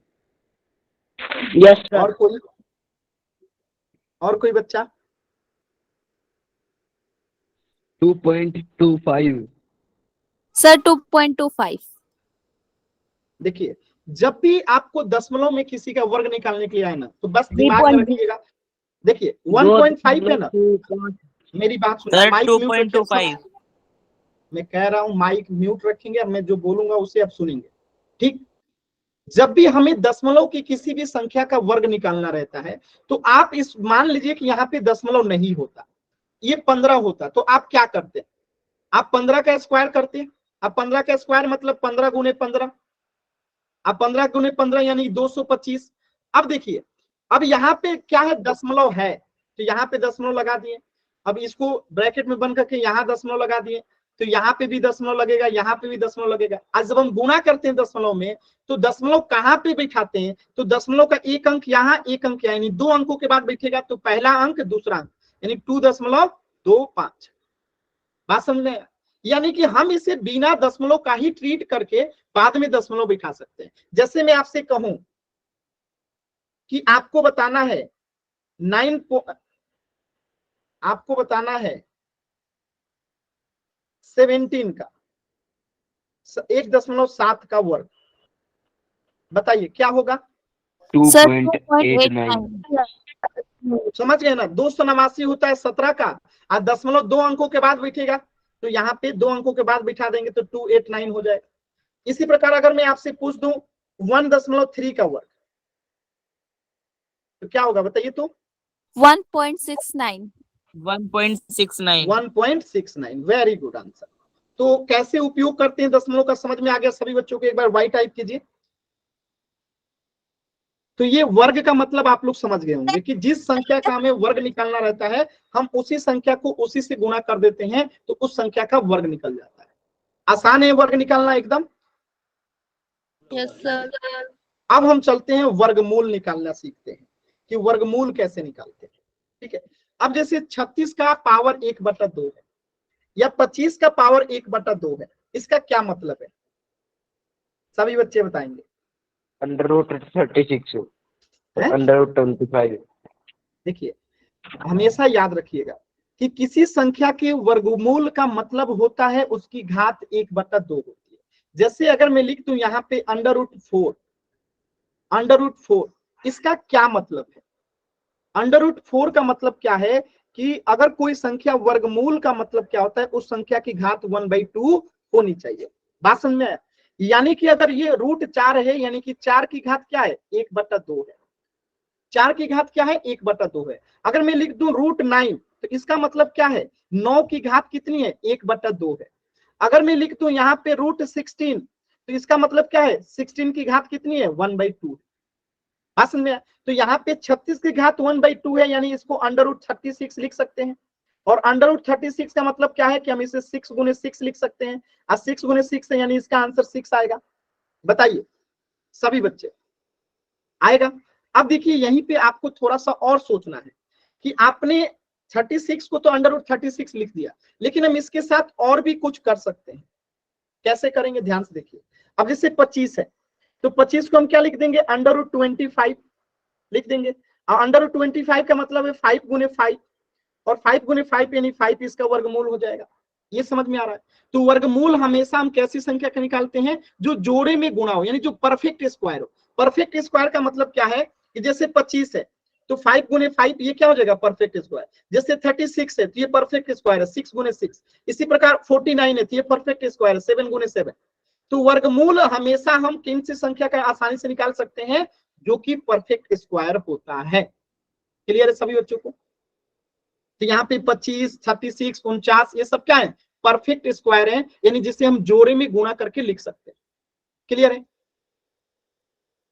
F: यस
A: और कोई बच्चा
B: 2.25।
E: सर 2.25।
A: देखिए जब भी आपको दशमलव में किसी का वर्ग निकालने के लिए आए ना तो बस दिमाग में रखिएगा। देखिए 1.5 है ना, मेरी बात सुनिए,
D: सर
A: माइक म्यूट रखिए।
D: 2.25
A: मैं कह रहा हूं माइक म्यूट रखेंगे, अब मैं जो बोलूंगा उसे आप सुनेंगे। ठीक, जब भी हमें दशमलव की किसी भी संख्या का वर्ग निकालना रहता है तो आप इस मान लीजिए कि यहाँ पे दशमलव नहीं होता, ये 15 होता, तो आप क्या करते हैं, आप 15 का स्क्वायर करते हैं। अब 15 का स्क्वायर मतलब 15 गुने 15, अब 15 गुने 15 यानी 225। अब देखिए अब यहाँ पे क्या है दशमलव है तो यहाँ पे दशमलव लगा दिए। अब इसको ब्रैकेट में बंद करके यहाँ दशमलव लगा दिए तो यहाँ पे भी दशमलव लगेगा, यहाँ पे भी दशमलव लगेगा। आज जब हम गुणा करते हैं दशमलव में तो दशमलव कहाँ पे बैठाते हैं, तो दशमलव का एक अंक यहाँ एक अंक यहाँ, यानी 2 अंकों के बाद बैठेगा तो पहला अंक दूसरा अंक, यानी 2.25। बात समझ में? यानी कि हम इसे बिना दशमलव का ही ट्रीट करके बाद में दशमलव बिठा सकते हैं। जैसे मैं आपसे कहूं कि आपको बताना है 17 का 1.7 का वर्ग, बताइए क्या होगा।
B: 2.89।
A: समझ गए ना, 289 होता है 17 का, और दशमलव 2 अंकों के बाद बैठेगा तो यहाँ पे 2 अंकों के बाद बिठा देंगे तो 289 हो जाएगा। इसी प्रकार अगर मैं आपसे पूछ दूं 1.3 का वर्ग तो क्या होगा बताइए। तो
E: 1.69।
D: 1.69
A: वेरी गुड आंसर। तो कैसे उपयोग करते हैं दशमलव का समझ में आ गया सभी बच्चों को, एक बार वाई टाइप कीजिए। तो ये वर्ग का मतलब आप लोग समझ गए होंगे कि जिस संख्या का हमें वर्ग निकालना रहता है हम उसी संख्या को उसी से गुणा कर देते हैं तो उस संख्या का वर्ग निकल जाता है। आसान है वर्ग निकालना एकदम।
E: Yes sir.
A: अब हम चलते हैं वर्गमूल निकालना सीखते हैं कि वर्गमूल कैसे निकालते हैं। ठीक है, अब जैसे 36 का पावर 1/2 है या 25 का पावर 1/2 है, इसका क्या मतलब है? सभी बच्चे बताएंगे।
B: √36
A: हैं?
B: √25।
A: देखिए, हमेशा याद रखिएगा कि किसी संख्या के वर्गमूल का मतलब होता है उसकी घात 1/2 होती है। जैसे अगर मैं लिख दूं यहाँ पे √4, इसका क्या मतलब है? √4 का मतलब क्या है कि अगर कोई संख्या वर्गमूल का मतलब क्या होता है, उस संख्या की घात 1/2 होनी चाहिए। बात समझ में? यानी कि अगर ये √4 है यानी कि 4 की घात क्या है? 1/2 है। 4 की घात क्या है? 1/2 है। अगर मैं लिख दूं √9 तो इसका मतलब क्या है? 9 की घात कितनी है? 1/2 है। अगर मैं लिख दूं यहाँ पे √16 तो इसका मतलब क्या है? 16 की घात कितनी है? 1/2। समझ में? तो यहाँ पे 36 की घात 1/2 है, यानी इसको √36 लिख सकते हैं। और √36 का मतलब क्या है कि हम इसे 6 × 6 लिख सकते हैं, और 6 × 6 है यानी इसका आंसर 6 आएगा। बताइए सभी बच्चे, आएगा? अब देखिए यहीं पे आपको थोड़ा सा और सोचना है कि आपने 36 को तो √36 लिख दिया, लेकिन हम इसके साथ और भी कुछ कर सकते हैं। कैसे करेंगे? ध्यान से देखिए। अब जैसे 25 है तो 25 को हम क्या लिख देंगे? √25 लिख देंगे। और √25 का मतलब है 5 × 5, और 5 × 5 यानी 5 इसका वर्गमूल हो जाएगा। ये समझ में आ रहा है? तो वर्गमूल हमेशा हम कैसी संख्या का निकालते हैं? जो जोड़े में गुणा हो, यानी जो परफेक्ट स्क्वायर हो। परफेक्ट स्क्वायर का मतलब क्या है कि जैसे 25 है तो 5 × 5 ये क्या हो जाएगा? Perfect square. जैसे 36 है तो ये परफेक्ट स्क्वायर है 6 × 6। इसी प्रकार 49 है तो ये परफेक्ट स्क्वायर है 7 × 7। तो वर्गमूल हमेशा हम किन सी संख्या का आसानी से निकाल सकते हैं? जो कि परफेक्ट स्क्वायर होता है। क्लियर है सभी बच्चों को? तो यहाँ पे 25, 36, 49 ये सब क्या है? परफेक्ट स्क्वायर है, यानी जिसे हम जोड़े में गुणा करके लिख सकते हैं। क्लियर है?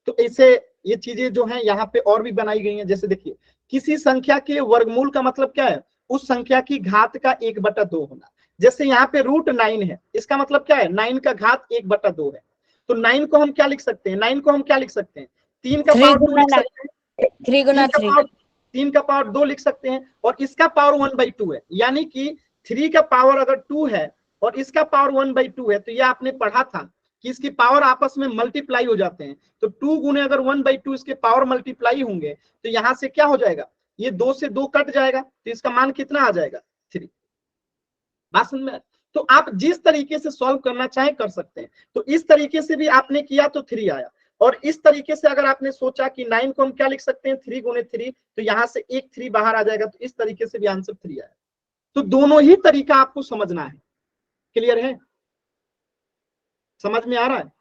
A: तो ऐसे ये चीजें जो है यहाँ पे और भी बनाई गई हैं। जैसे देखिए, किसी संख्या के वर्गमूल का मतलब क्या है? उस संख्या की घात का 1/2 होना। जैसे यहाँ पे √9 है, इसका मतलब क्या है? 9 का घात 1/2 है। तो 9 को हम क्या लिख सकते हैं? 9 को हम क्या लिख सकते हैं? 3 का पावर 2 लिख सकते हैं।
F: 3 × 3
A: 3 का पावर 2 लिख सकते हैं, और इसका पावर 1/2 है। यानी कि 3 का पावर अगर 2 है और इसका पावर 1/2 है, तो ये आपने पढ़ा था कि इसकी पावर आपस में मल्टीप्लाई हो जाते हैं। तो 2 गुने अगर 1/2 इसके पावर मल्टीप्लाई होंगे तो यहां से क्या हो जाएगा? ये 2 से 2 कट जाएगा, तो इसका मान कितना आ जाएगा? 3। बात समझ में? तो आप जिस तरीके से सॉल्व करना चाहे कर सकते हैं। तो इस तरीके से भी आपने किया तो 3 आया, और इस तरीके से अगर आपने सोचा कि 9 को हम क्या लिख सकते हैं? 3 × 3, तो यहां से एक 3 बाहर आ जाएगा, तो इस तरीके से भी आंसर 3 आया। तो दोनों ही तरीका आपको समझना है। क्लियर है? समझ में आ रहा है?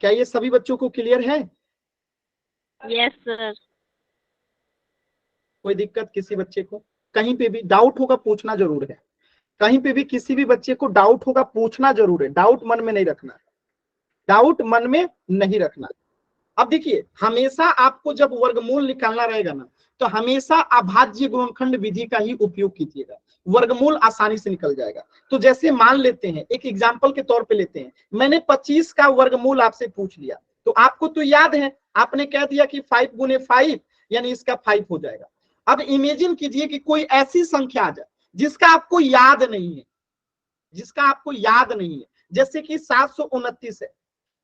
A: क्या ये सभी बच्चों को क्लियर है?
C: Yes sir.
A: कोई दिक्कत किसी बच्चे को? कहीं पे भी डाउट होगा पूछना जरूर है। कहीं पे भी किसी भी बच्चे को डाउट होगा पूछना जरूर है। डाउट मन में नहीं रखना, डाउट मन में नहीं रखना। अब देखिए, हमेशा आपको जब वर्गमूल निकालना रहेगा ना, तो हमेशा अभाज्य गुणनखंड विधि का ही उपयोग कीजिएगा। वर्गमूल आसानी से निकल जाएगा। तो जैसे मान लेते हैं, एक एग्जांपल के तौर पे लेते हैं, मैंने 25 का वर्गमूल आपसे पूछ लिया, तो आपको तो याद है, आपने कह दिया कि 5 × 5 यानी इसका 5 हो जाएगा। अब इमेजिन कीजिए कि कोई ऐसी संख्या आ जाए जिसका आपको याद नहीं है, जिसका आपको याद नहीं है, जैसे कि 729 है।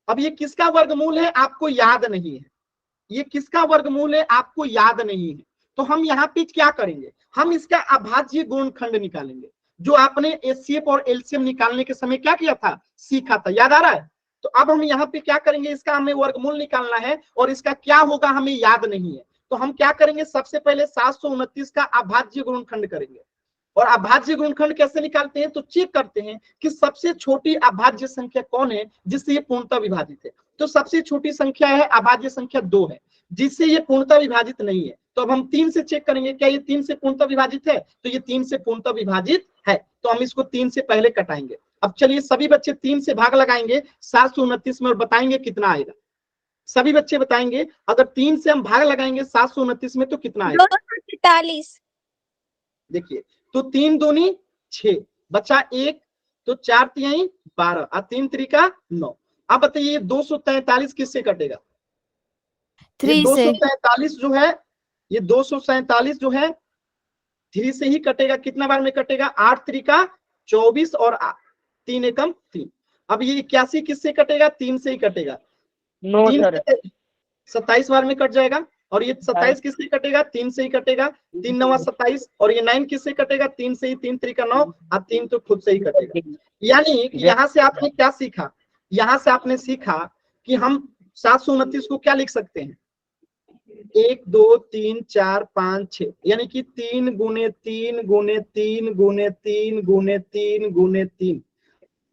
A: अब ये किसका वर्गमूल है? आपको याद नहीं है। ये किसका वर्गमूल है? आपको याद नहीं है। तो हम यहाँ पे क्या करेंगे? हम इसका अभाज्य गुणनखंड निकालेंगे, जो आपने एचसीएफ और एलसीएम निकालने के समय क्या किया था? सीखा था। याद आ रहा है? तो अब हम यहाँ पे क्या करेंगे? इसका हमें वर्गमूल निकालना है, और इसका क्या होगा हमें याद नहीं है। तो हम क्या करेंगे? सबसे पहले 729 का अभाज्य गुणनखंड करेंगे। और अभाज्य गुणनखंड कैसे निकालते हैं? तो चेक करते हैं कि सबसे छोटी अभाज्य संख्या कौन है जिससे ये पूर्णतः विभाजित है। तो सबसे छोटी संख्या है अभाज्य संख्या 2 है, जिससे ये पूर्णतः विभाजित नहीं है। तो अब हम 3 से चेक करेंगे, क्या ये 3 से पूर्णतः विभाजित है? तो ये 3 से पूर्णतः विभाजित है, तो हम इसको 3 से पहले कटाएंगे। अब चलिए सभी बच्चे 3 से भाग लगाएंगे 729 में और बताएंगे कितना आएगा। सभी बच्चे बताएंगे, अगर 3 से हम भाग लगाएंगे 729 में तो कितना आएगा?
F: 243।
A: देखिए, तो 3 दूनी 6, बचा 1, तो 4 तिहाई 12 और 3 त्रिका 9। अब बताइए ये 243 किससे कटेगा? ये
E: 3 से
A: 243 जो है, ये 247 जो है 3 से ही कटेगा। कितना बार में कटेगा? 8 3 24 और 3 एकम 3। अब ये 81 किससे कटेगा? 3 से ही कटेगा।
C: नो
A: 3
C: सर,
A: 27 बार में कट जाएगा। और ये 27 किससे कटेगा? 3 से ही कटेगा। 3 9 27। और ये 9 किससे कटेगा? 3 से ही। 3 3 9 और 3 तो खुद से ही कटेगा। यानी कि यहां से आपने क्या सीखा? यहां से आपने सीखा कि हम 729 को क्या लिख सकते हैं? 1 2 3 4 5 6, यानी कि 3 गुने 3 गुने 3 गुने 3 गुने 3 गुने 3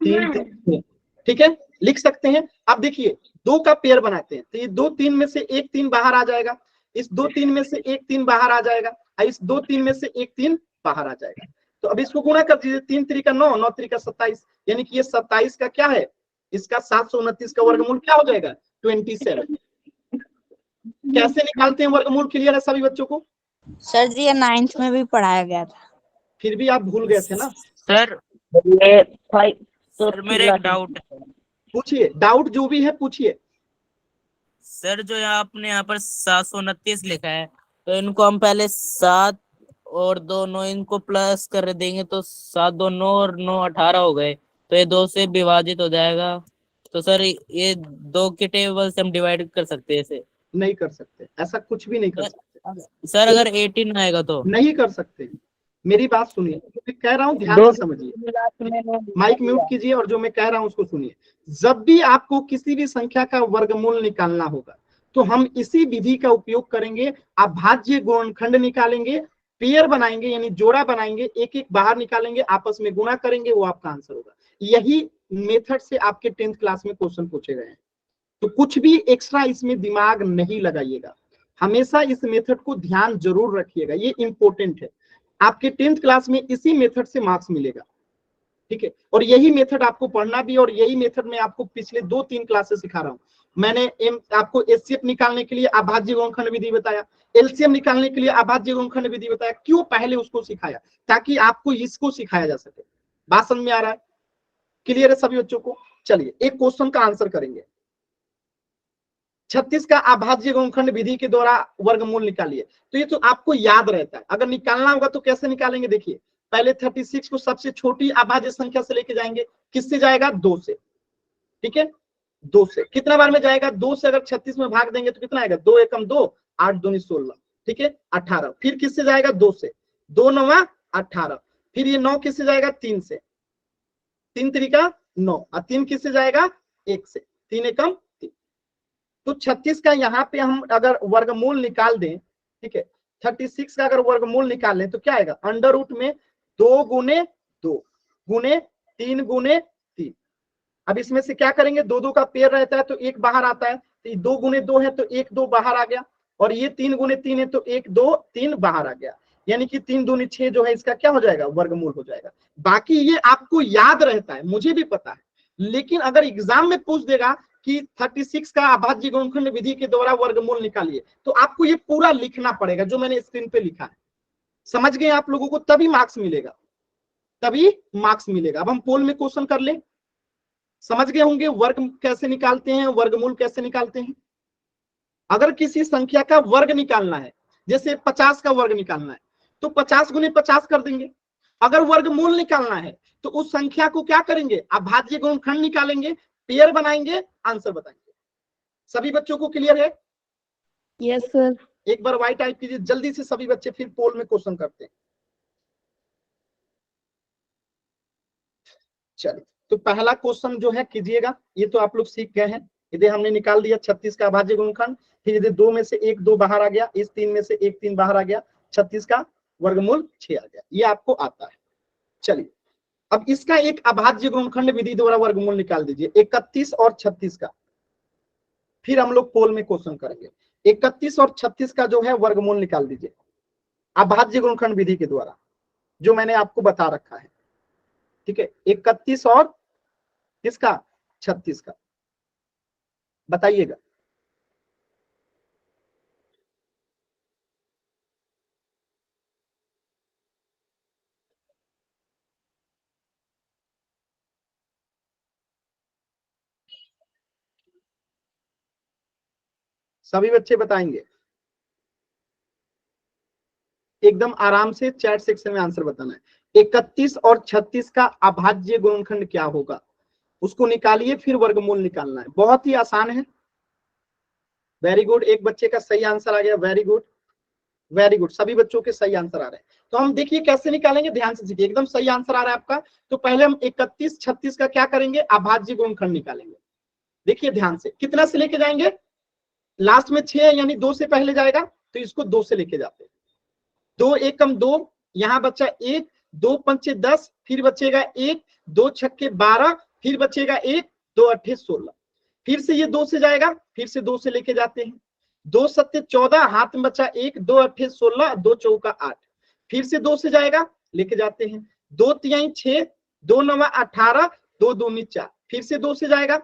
A: 3 ठीक है, लिख सकते हैं। अब देखिए 2 का पेयर बनाते हैं, तो ये 2 3 में से एक 3 बाहर आ जाएगा, इस 2 3 में से एक 3 बाहर आ जाएगा, और इस 2 3 में से एक 3 बाहर आ जाएगा। तो अब इसको गुणा कर दीजिए, 3 3 9 9 3 27, यानी कि ये 27 का क्या है? इसका 729 का वर्गमूल क्या हो जाएगा? 27। कैसे निकालते हैं वर्गमूल? क्लियर है सभी बच्चों को?
F: सर जी ये 9th में भी पढ़ाया गया था।
A: फिर भी आप भूल गए थे ना?
D: सर
C: ये 5 तो
D: सर मेरा एक डाउट है।
A: पूछिए, डाउट जो भी है पूछिए।
D: सर जो आपने यहाँ पर 729 लिखा है, तो इनको हम पहले 7 और 2 9 इनको प्लस कर देंगे तो 7 2 9 और 9 18 हो गए, तो ये 2 से विभाजित हो जाएगा। तो सर ये 2 के टेबल से हम डिवाइड कर सकते हैं इसे?
A: नहीं कर सकते, ऐसा कुछ भी नहीं कर सकते।
D: सर अगर 18 आएगा तो?
A: नहीं कर सकते। मेरी बात सुनिए, जो मैं कह रहा हूं ध्यान
C: दो
A: से समझिए। माइक म्यूट कीजिए और जो मैं कह रहा हूं उसको सुनिए। जब भी आपको किसी भी संख्या का वर्गमूल निकालना होगा तो हम इसी विधि का उपयोग करेंगे। अभाज्य गुणनखंड निकालेंगे, पेयर बनाएंगे यानी जोड़ा बनाएंगे, एक एक बाहर निकालेंगे, आपस में गुणा करेंगे, वो आपका आंसर होगा। यही मेथड से आपके 10th क्लास में क्वेश्चन पूछे गए हैं। तो कुछ भी एक्स्ट्रा इसमें दिमाग नहीं लगाइएगा, हमेशा इस मेथड को ध्यान जरूर रखिएगा, ये इंपॉर्टेंट है। आपके 10th क्लास में इसी मेथड से मार्क्स मिलेगा, ठीक है। और यही मेथड आपको पढ़ना भी, और यही मेथड मैं आपको पिछले 2-3 क्लासेस सिखा रहा हूं। मैंने आपको एचसीएफ निकालने के लिए अभाज्य गुणनखंड विधि बताया, एलसीएम निकालने के लिए अभाज्य गुणनखंड विधि बताया। क्यों? पहले उसको सिखाया ताकि आपको इसको सिखाया जा सके। बात समझ में आ रहा है? क्लियर है सभी बच्चों को? चलिए एक क्वेश्चन का आंसर करेंगे। 36 का अभाज्य गुणनखंड विधि के द्वारा वर्गमूल निकालिए। तो ये तो आपको याद रहता है, अगर निकालना होगा तो कैसे निकालेंगे? देखिए पहले 36 को सबसे छोटी अभाज्य संख्या से लेके जाएंगे। किससे जाएगा? 2 से, ठीक है। 2 से कितना बार में जाएगा? 2 से अगर 36 में भाग देंगे तो कितना आएगा? 2 एकम 2, 8 दूनी 16, ठीक है, 18। फिर किससे जाएगा? 2 से, 2 9 18। फिर ये 9 किससे जाएगा? 3 से, 3 3 9, और 3 किससे जाएगा? 1 से, 3 एकम 3। तो 36 का यहाँ पे हम अगर वर्गमूल निकाल दें, ठीक है, 36 का अगर वर्गमूल निकाल लें तो क्या आएगा? अंडर रूट में 2 गुने 2 गुने 3 गुने 3। अब इसमें से क्या करेंगे? 2 2 का पेयर रहता है तो एक बाहर आता है, तो 2 गुने 2 है तो 1 2 बाहर आ गया, और ये 3 गुने 3 है तो 1 2 3 बाहर आ गया, यानी कि 3 दूनी 6 जो है इसका क्या हो जाएगा? वर्गमूल हो जाएगा। बाकी ये आपको याद रहता है, मुझे भी पता है, लेकिन अगर एग्जाम में पूछ देगा कि 36 का अभाज्य गुणनखंड विधि के द्वारा वर्गमूल निकालिए, तो आपको ये पूरा लिखना पड़ेगा जो मैंने स्क्रीन पे लिखा है। समझ गए आप लोगों को? तभी मार्क्स मिलेगा, तभी मार्क्स मिलेगा। अब हम पोल में क्वेश्चन कर ले। समझ गए होंगे वर्ग कैसे निकालते हैं, वर्गमूल कैसे निकालते हैं। अगर किसी संख्या का वर्ग निकालना है, जैसे 50 का वर्ग निकालना है, तो 50 गुने 50 कर देंगे। अगर वर्गमूल निकालना है तो उस संख्या को क्या करेंगे? अभाज्य गुणनखंड निकालेंगे, पेयर बनाएंगे, आंसर बताएंगे। सभी बच्चों को क्लियर है?
E: Yes sir.
A: एक बार वाई टाइप कीजिए जल्दी से सभी बच्चे, फिर पोल में क्वेश्चन करते हैं। चलिए तो पहला क्वेश्चन जो है कीजिएगा। ये तो आप लोग सीख गए हैं, इधर हमने निकाल दिया 36 का अभाज्य गुणनखंड, फिर इधर 2 में से 1 2 बाहर आ गया, इस 3 में से 1 3 बाहर आ गया, 36 का वर्गमूल 6 आ गया, ये आपको आता है। चलिए अब इसका एक अभाज्य गुणनखंड विधि द्वारा वर्गमूल निकाल दीजिए, 31 और 36 का। फिर हम लोग पोल में क्वेश्चन करेंगे। 31 और 36 का जो है वर्गमूल निकाल दीजिए अभाज्य गुणनखंड विधि के द्वारा, जो मैंने आपको बता रखा है, ठीक है। 31 और किसका? 36 का, बताइएगा। सभी बच्चे बताएंगे, एकदम आराम से चैट सेक्शन में आंसर बताना है। 31 और 36 का अभाज्य गुणनखंड क्या होगा, उसको निकालिए, फिर वर्गमूल निकालना है। बहुत ही आसान है। वेरी गुड, एक बच्चे का सही आंसर आ गया। वेरी गुड, वेरी गुड, सभी बच्चों के सही आंसर आ रहे हैं। तो हम देखिए कैसे निकालेंगे, ध्यान से सीखिए। एकदम सही आंसर आ रहा है आपका, तो पहले हम 31 36 का क्या करेंगे, अभाज्य गुणनखंड निकालेंगे। देखिए ध्यान से, कितना से लेके जाएंगे, लास्ट में 6 यानी 2 से पहले जाएगा, तो इसको 2 से लेके जाते हैं। 2 एकम 2, यहां बच्चा 1, 2 पंचे 10, फिर बचेगा 1, 2 छक्के 12, फिर बचेगा 1, 2 अट्ठे 16, फिर से ये 2 से जाएगा, फिर से 2 से लेके जाते हैं। 2 सत्ते 14, हाथ में बचा 1, 2 अट्ठे 16, 2 चौका 8, फिर से 2 से जाएगा, लेके जाते हैं। 2 तिहाई 6, 2 नवा 18, 2 दूनी 4, फिर से 2 से जाएगा।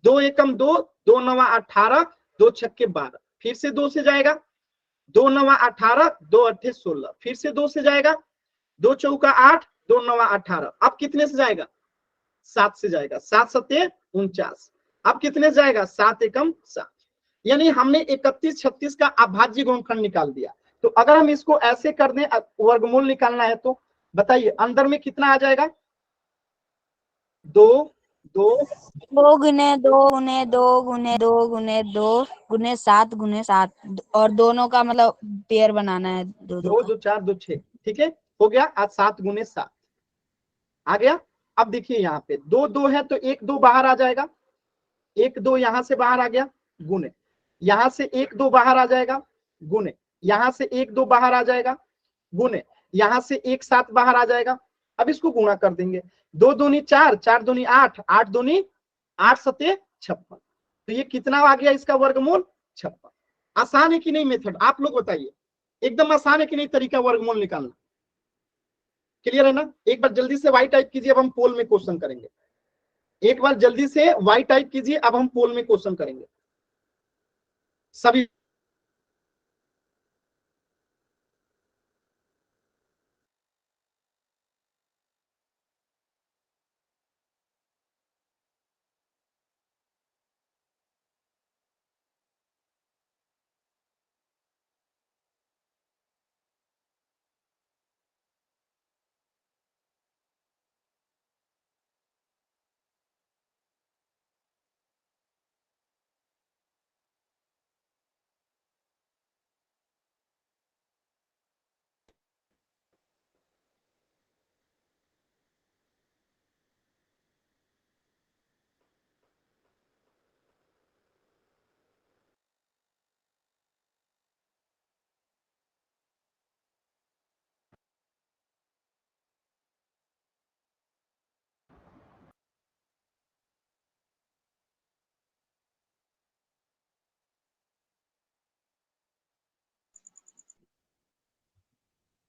A: 2 एकम 2, 2 नवा 18, 2 छक्के 12, फिर से 2 से जाएगा। 2 नवा 18, 2 अट्ठे 16, फिर से 2 से जाएगा। 2 चौका 8, 2 नवा 18, अब कितने से जाएगा, 7 से जाएगा। 7 सत्ते 49, अब कितने से जाएगा, 7 एकम 7। यानी हमने 31 36 का अभाज्य गुणनखंड निकाल दिया। तो अगर हम इसको ऐसे कर दें, वर्गमूल निकालना है, तो बताइए अंदर में कितना आ जाएगा, 2 2
F: 2 गुने 2 गुने 2 गुने 2 गुने 2 गुने 7 गुने 7, और दोनों का मतलब पेयर बनाना है, 2
A: 2 2 4 2 6, ठीक है, हो गया। आज 7 गुने 7 आ गया। अब देखिए यहाँ पे 2 2 है, तो 1 2 बाहर आ जाएगा, 1 2 यहां से बाहर आ गया, गुने, यहां से 1 2 बाहर आ जाएगा, गुने, यहां से 1 2 बाहर आ जाएगा, गुने, यहां से 1 7 बाहर आ जाएगा। अब इसको गुणा कर देंगे। 2 दूनी 4, 4 दूनी 8, 8 दूनी 8 सत्ते 56, तो ये कितना आ गया, इसका वर्गमूल 56। आसान है कि नहीं मेथड, आप लोग बताइए, एकदम आसान है कि नहीं तरीका वर्गमूल निकालना, क्लियर है ना। एक बार जल्दी से वाई टाइप कीजिए, अब हम पोल में क्वेश्चन करेंगे। एक बार जल्दी से वाई टाइप कीजिए, अब हम पोल में क्वेश्चन करेंगे सभी।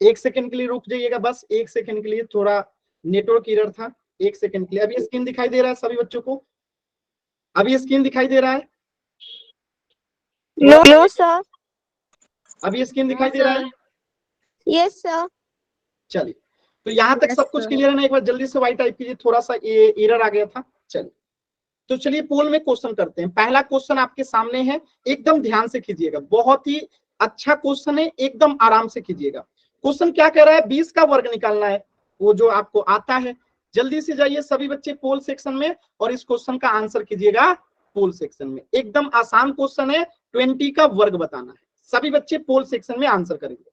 A: एक सेकंड के लिए रुक जाइएगा, बस 1 सेकंड के लिए, थोड़ा नेटवर्क एरर था। 1 सेकंड के लिए। अभी स्क्रीन दिखाई दे रहा है सभी बच्चों को, अभी स्क्रीन दिखाई दे रहा है,
E: नो सर,
A: अभी स्क्रीन दिखाई दे रहा है,
E: यस सर।
A: चलिए। तो यहां तक सब कुछ क्लियर है ना, एक बार जल्दी से वाई टाइप कीजिए, थोड़ा सा एरर आ गया था। चलिए, तो चलिए पोल में क्वेश्चन करते हैं। पहला क्वेश्चन आपके सामने है, एकदम ध्यान से कीजिएगा, बहुत ही अच्छा क्वेश्चन है, एकदम आराम से कीजिएगा। क्वेश्चन क्या कह रहा है, 20 का वर्ग निकालना है, वो जो आपको आता है। जल्दी से जाइए सभी बच्चे पोल सेक्शन में, और इस क्वेश्चन का आंसर कीजिएगा पोल सेक्शन में। एकदम आसान क्वेश्चन है, 20 का वर्ग बताना है। सभी बच्चे पोल सेक्शन में आंसर करेंगे,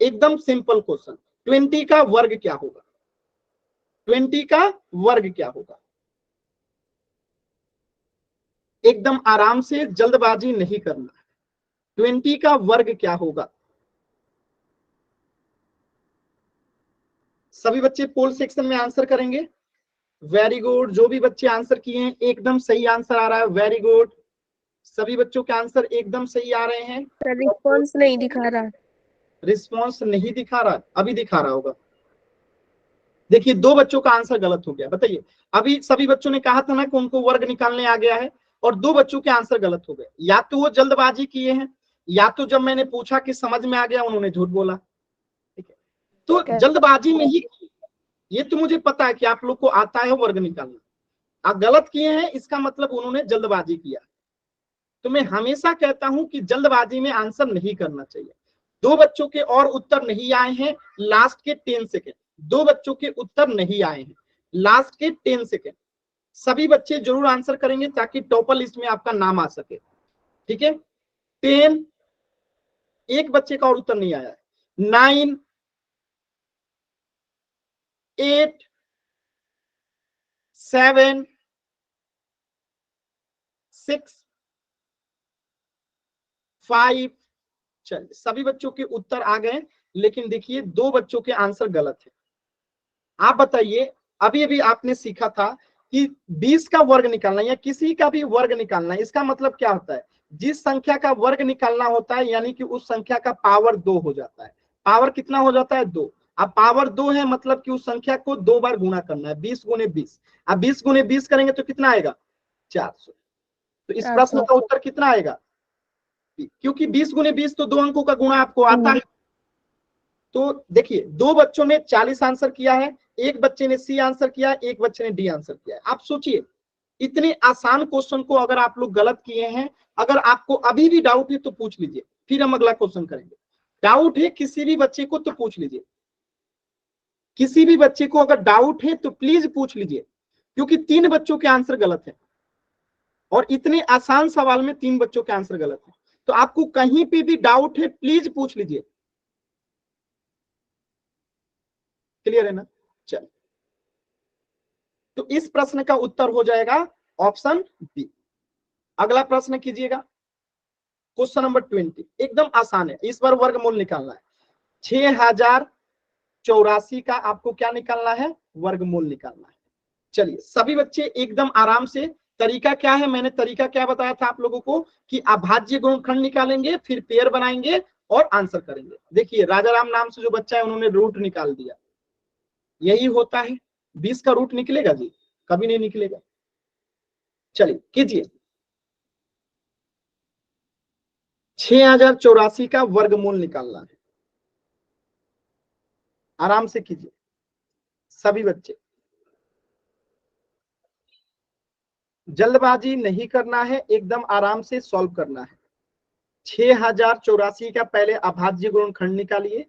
A: एकदम सिंपल क्वेश्चन। 20 का वर्ग क्या होगा, 20 का वर्ग क्या होगा, एकदम आराम से, जल्दबाजी नहीं करना है। 20 का वर्ग क्या होगा, सभी बच्चे पोल सेक्शन में आंसर करेंगे। वेरी गुड, जो भी बच्चे आंसर किए हैं एकदम सही आंसर आ रहा है। वेरी गुड, सभी बच्चों के आंसर एकदम सही आ रहे हैं।
E: रिस्पॉन्स नहीं दिखा रहा।
A: रिस्पॉन्स नहीं दिखा रहा, अभी दिखा रहा होगा। देखिए 2 बच्चों का आंसर गलत हो गया, बताइए। अभी सभी बच्चों ने कहा था ना कि उनको वर्ग निकालने आ गया है, और 2 बच्चों के आंसर गलत हो गए। या तो वो जल्दबाजी किए हैं, या तो जब मैंने पूछा कि समझ में आ गया उन्होंने झूठ बोला। ठीक है, तो जल्दबाजी में ही, ये तो मुझे पता है कि आप लोग को आता है वर्ग निकालना। आप गलत किए हैं, इसका मतलब उन्होंने जल्दबाजी किया। तो मैं हमेशा कहता हूं कि जल्दबाजी में आंसर नहीं करना चाहिए। 2 बच्चों के और उत्तर नहीं आए हैं लास्ट के 10 सेकेंड, 2 बच्चों के उत्तर नहीं आए हैं लास्ट के 10 सेकेंड। सभी बच्चे जरूर आंसर करेंगे ताकि टॉपर लिस्ट में आपका नाम आ सके। ठीक है, 10, एक बच्चे का और उत्तर नहीं आया है, 9, 8, 7, 6, 5। चलिए, सभी बच्चों के उत्तर आ गए, लेकिन देखिए 2 बच्चों के आंसर गलत है। आप बताइए, अभी अभी आपने सीखा था कि 20 का वर्ग निकालना या किसी का भी वर्ग निकालना, इसका मतलब क्या होता है? जिस संख्या का वर्ग निकालना होता है यानी कि उस संख्या का पावर 2 हो जाता है। पावर कितना हो जाता है? 2। अब पावर 2 है मतलब कि उस संख्या को 2 बार गुणा करना है, 20 गुणे 20। अब 20 गुणे 20 करेंगे तो कितना आएगा? 400। तो इस प्रश्न का उत्तर कितना आएगा? क्योंकि 20 गुणे 20 तो 2 अंकों का गुणा आपको आता है। तो देखिए, 2 बच्चों ने 40 आंसर किया है, एक बच्चे ने सी आंसर किया, एक बच्चे ने डी आंसर किया है। आप सोचिए, इतने आसान क्वेश्चन को अगर आप लोग गलत किए हैं, अगर आपको अभी भी डाउट है तो पूछ लीजिए, फिर हम अगला क्वेश्चन करेंगे। डाउट है किसी भी बच्चे को तो पूछ लीजिए, किसी भी बच्चे को अगर डाउट है तो प्लीज पूछ लीजिए, क्योंकि 3 बच्चों के आंसर गलत है और इतने आसान सवाल में 3 बच्चों के आंसर गलत है। तो आपको कहीं पे भी डाउट है प्लीज पूछ लीजिए। क्लियर है ना? चल, तो इस प्रश्न का उत्तर हो जाएगा ऑप्शन बी। अगला प्रश्न कीजिएगा, क्वेश्चन नंबर 20, एकदम आसान है, इस बार वर्गमूल निकालना है। 6084 का आपको क्या निकालना है? वर्गमूल निकालना है। चलिए सभी बच्चे एकदम आराम से, तरीका क्या है, मैंने तरीका क्या बताया था आप लोगों को कि अभाज्य गुणनखंड निकालेंगे, फिर पेयर बनाएंगे और आंसर करेंगे। देखिए राजाराम नाम से जो बच्चा है उन्होंने रूट निकाल दिया, यही होता है। 20 का रूट निकलेगा जी? कभी नहीं निकलेगा। चलिए कीजिए, 6084 का वर्गमूल निकालना है, आराम से कीजिए सभी बच्चे, जल्दबाजी नहीं करना है, एकदम आराम से सॉल्व करना है। 6084 का पहले अभाज्य गुणनखंड निकालिए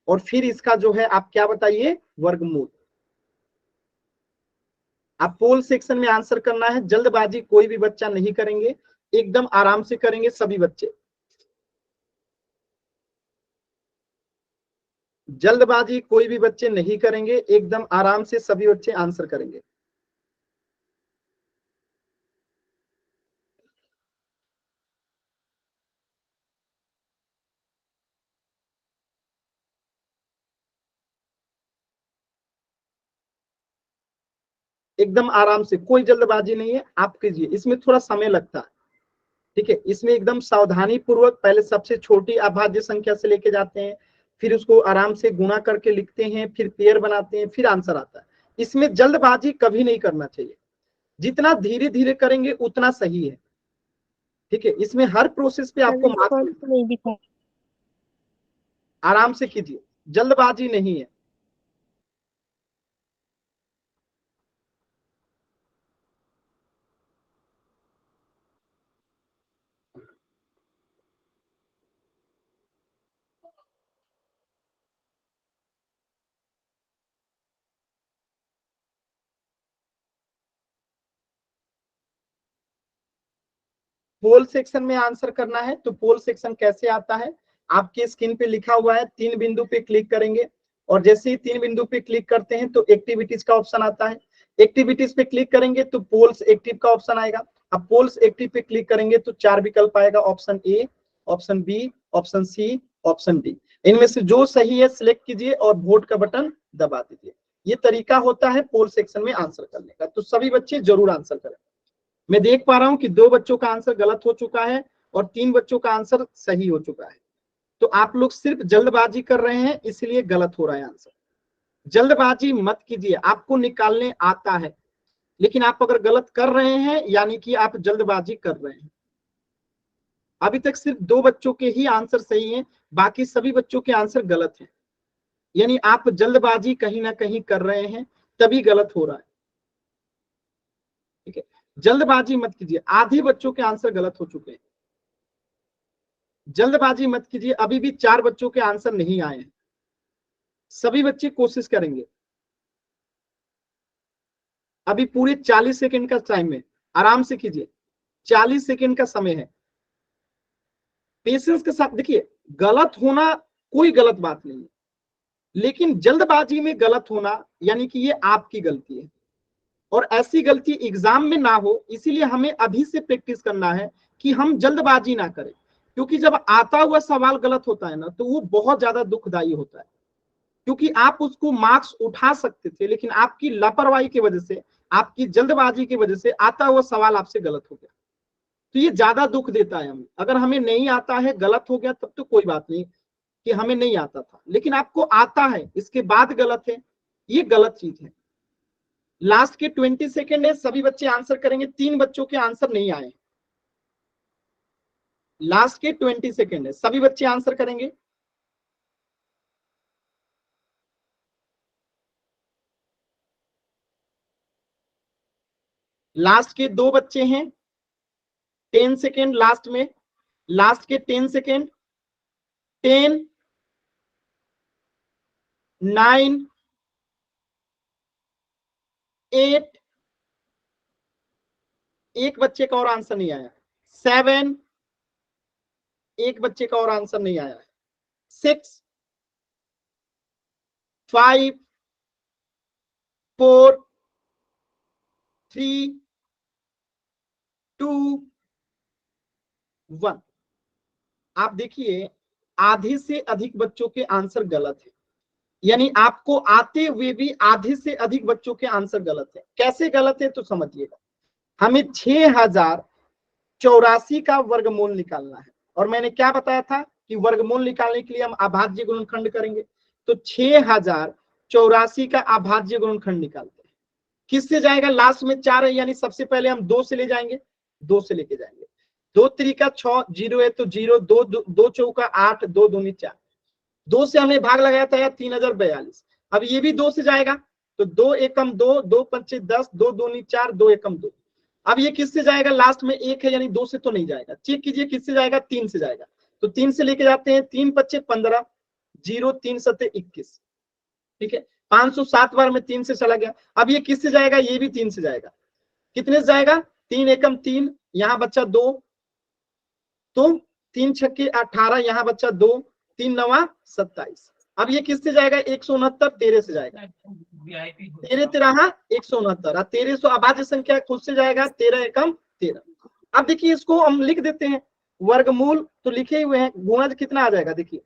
A: और फिर इसका जो है आप क्या बताइए? वर्गमूल। आप पोल सेक्शन में आंसर करना है, जल्दबाजी कोई भी बच्चा नहीं करेंगे, एकदम आराम से करेंगे सभी बच्चे। जल्दबाजी कोई भी बच्चे नहीं करेंगे, एकदम आराम से सभी बच्चे आंसर करेंगे। एकदम आराम से, कोई जल्दबाजी नहीं है, आप कीजिए। इसमें थोड़ा समय लगता है, ठीक है, इसमें एकदम सावधानी पूर्वक पहले सबसे छोटी अभाज्य संख्या से लेके जाते हैं, फिर उसको आराम से गुणा करके लिखते हैं, फिर पेयर बनाते हैं, फिर आंसर आता है। इसमें जल्दबाजी कभी नहीं करना चाहिए, जितना धीरे धीरे करेंगे उतना सही है। ठीक है, इसमें हर प्रोसेस पे आपको मार्क्स, आराम से कीजिए, जल्दबाजी नहीं है। पोल सेक्शन में आंसर करना है तो पोल सेक्शन कैसे आता है? आपके स्क्रीन पे लिखा हुआ है, 3 बिंदु पे क्लिक करेंगे और जैसे ही 3 बिंदु पे क्लिक करते हैं तो एक्टिविटीज का ऑप्शन आता है। एक्टिविटीज पे क्लिक करेंगे तो पोल्स एक्टिव का ऑप्शन आएगा। अब पोल्स एक्टिव पे क्लिक करेंगे तो 4 विकल्प आएगा, option A, option B, option C, option D. इनमें से जो सही है सिलेक्ट कीजिए और वोट का बटन दबा दीजिए। ये तरीका होता है पोल सेक्शन में आंसर करने का, तो सभी बच्चे जरूर आंसर करें। मैं देख पा रहा हूं कि 2 बच्चों का आंसर गलत हो चुका है और 3 बच्चों का आंसर सही हो चुका है। तो आप लोग सिर्फ जल्दबाजी कर रहे हैं इसलिए गलत हो रहा है आंसर। जल्दबाजी मत कीजिए, आपको निकालने आता है, लेकिन आप अगर गलत कर रहे हैं यानी कि आप जल्दबाजी कर रहे हैं। अभी तक सिर्फ 2 बच्चों के ही आंसर सही हैं, बाकी सभी बच्चों के आंसर गलत हैं, यानी आप जल्दबाजी कहीं ना कहीं कर रहे हैं, तभी गलत हो रहा है। ठीक है, जल्दबाजी मत कीजिए, आधे बच्चों के आंसर गलत हो चुके हैं। जल्दबाजी मत कीजिए, अभी भी 4 बच्चों के आंसर नहीं आए हैं। सभी बच्चे कोशिश करेंगे, अभी पूरे 40 सेकंड का टाइम है, आराम से कीजिए, 40 सेकंड का समय है। पेशेंस के साथ देखिए, गलत होना कोई गलत बात नहीं है, लेकिन जल्दबाजी में गलत होना यानी कि ये आपकी गलती है, और ऐसी गलती एग्जाम में ना हो, इसीलिए हमें अभी से प्रैक्टिस करना है कि हम जल्दबाजी ना करें। क्योंकि जब आता हुआ सवाल गलत होता है ना, तो वो बहुत ज्यादा दुखदाई होता है, क्योंकि आप उसको मार्क्स उठा सकते थे, लेकिन आपकी लापरवाही की वजह से, आपकी जल्दबाजी की वजह से आता हुआ सवाल आपसे गलत हो गया, तो ये ज्यादा दुख देता है हमें। अगर हमें नहीं आता है, गलत हो गया, तब तो कोई बात नहीं कि हमें नहीं आता था, लेकिन आपको आता है इसके बाद गलत है, ये गलत चीज है। लास्ट के 20 सेकेंड है, सभी बच्चे आंसर करेंगे। 3 बच्चों के आंसर नहीं आए, लास्ट के 20 सेकेंड है, सभी बच्चे आंसर करेंगे। लास्ट के 2 बच्चे हैं, 10 सेकेंड लास्ट में, लास्ट के 10 सेकेंड, 10, 9, 8, एक बच्चे का और आंसर नहीं आया, 7, एक बच्चे का और आंसर नहीं आया, 6, 5, 4, 3, 2, 1। आप देखिए, आधे से अधिक बच्चों के आंसर गलत है, यानी आपको आते हुए भी आधे से अधिक बच्चों के आंसर गलत है। कैसे गलत है तो समझिएगा। हमें 6084 का वर्गमूल निकालना है, और मैंने क्या बताया था कि वर्गमूल निकालने के लिए हम अभाज्य गुणनखंड करेंगे। तो 6084 का अभाज्य गुणनखंड निकालते हैं। किससे जाएगा? लास्ट में 4 है, यानी सबसे पहले हम 2 से ले जाएंगे, 2 से लेके जाएंगे। 2 त्रिका 6, 0 है तो 0, 2 चौका 8, 2 दूनी 4, 2 से हमने भाग लगाया था 3042। अब ये भी 2 से जाएगा, तो 2 एकम 2, 2 पंचे 10, 2 दूनी 4, 2 एकम 2। अब ये किससे जाएगा? लास्ट में 1 है, यानी 2 से तो नहीं जाएगा। चेक कीजिए किससे जाएगा, 3 से जाएगा। तो 3 से लेके जाते हैं, 3 पच्चे 15, 0 3 सत्ते 21, ठीक है। 507 बार में 3 से चला गया। अब ये किससे जाएगा? ये भी 3 से जाएगा। कितने से जाएगा? 3 एकम 3, यहाँ बच्चा 2, तो 3 छक्के 18, यहाँ बच्चा 2, 3 नवा 27। अब ये किससे जाएगा? 169, 13 से जाएगा। 13 तेरह 169, 1300 अभाज्य संख्या खुद से जाएगा, 13 एकम 13। अब देखिए इसको हम लिख देते हैं, वर्गमूल तो लिखे हुए हैं, गुणज कितना आ जाएगा? देखिए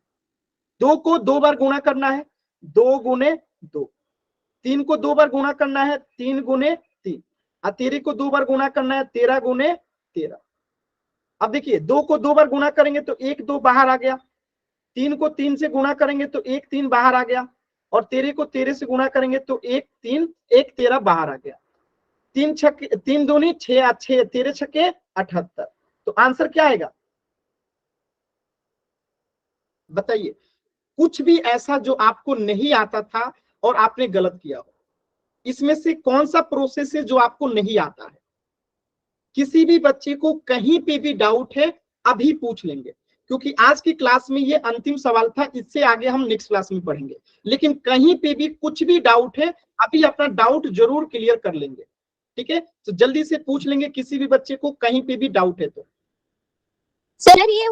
A: 2 को 2 बार गुणा करना है, 2 गुने 2, 3 को 2 बार गुणा करना है, 3 गुने 3, और 13 को 2 बार गुणा करना है, 13 गुने 13। अब देखिए 2 को 2 बार गुणा करेंगे तो 1 2 बाहर आ गया, 3 को 3 से गुणा करेंगे तो 1 3 बाहर आ गया, और 13 को 13 से गुणा करेंगे तो 1 3 1 13 बाहर आ गया। 3 छक्के 3 दूनी 6, 6 13 छक्के 78। तो आंसर क्या आएगा बताइए? कुछ भी ऐसा जो आपको नहीं आता था और आपने गलत किया हो, इसमें से कौन सा प्रोसेस है जो आपको नहीं आता है? किसी भी बच्चे को कहीं पे भी डाउट है, अभी पूछ लेंगे, क्योंकि आज की क्लास में ये अंतिम सवाल था, इससे आगे हम नेक्स्ट क्लास में पढ़ेंगे। लेकिन कहीं पे भी कुछ भी डाउट है, अभी अपना डाउट जरूर क्लियर कर लेंगे, ठीक है। तो जल्दी से पूछ लेंगे किसी भी बच्चे को कहीं पे भी डाउट है तो।
F: सर ये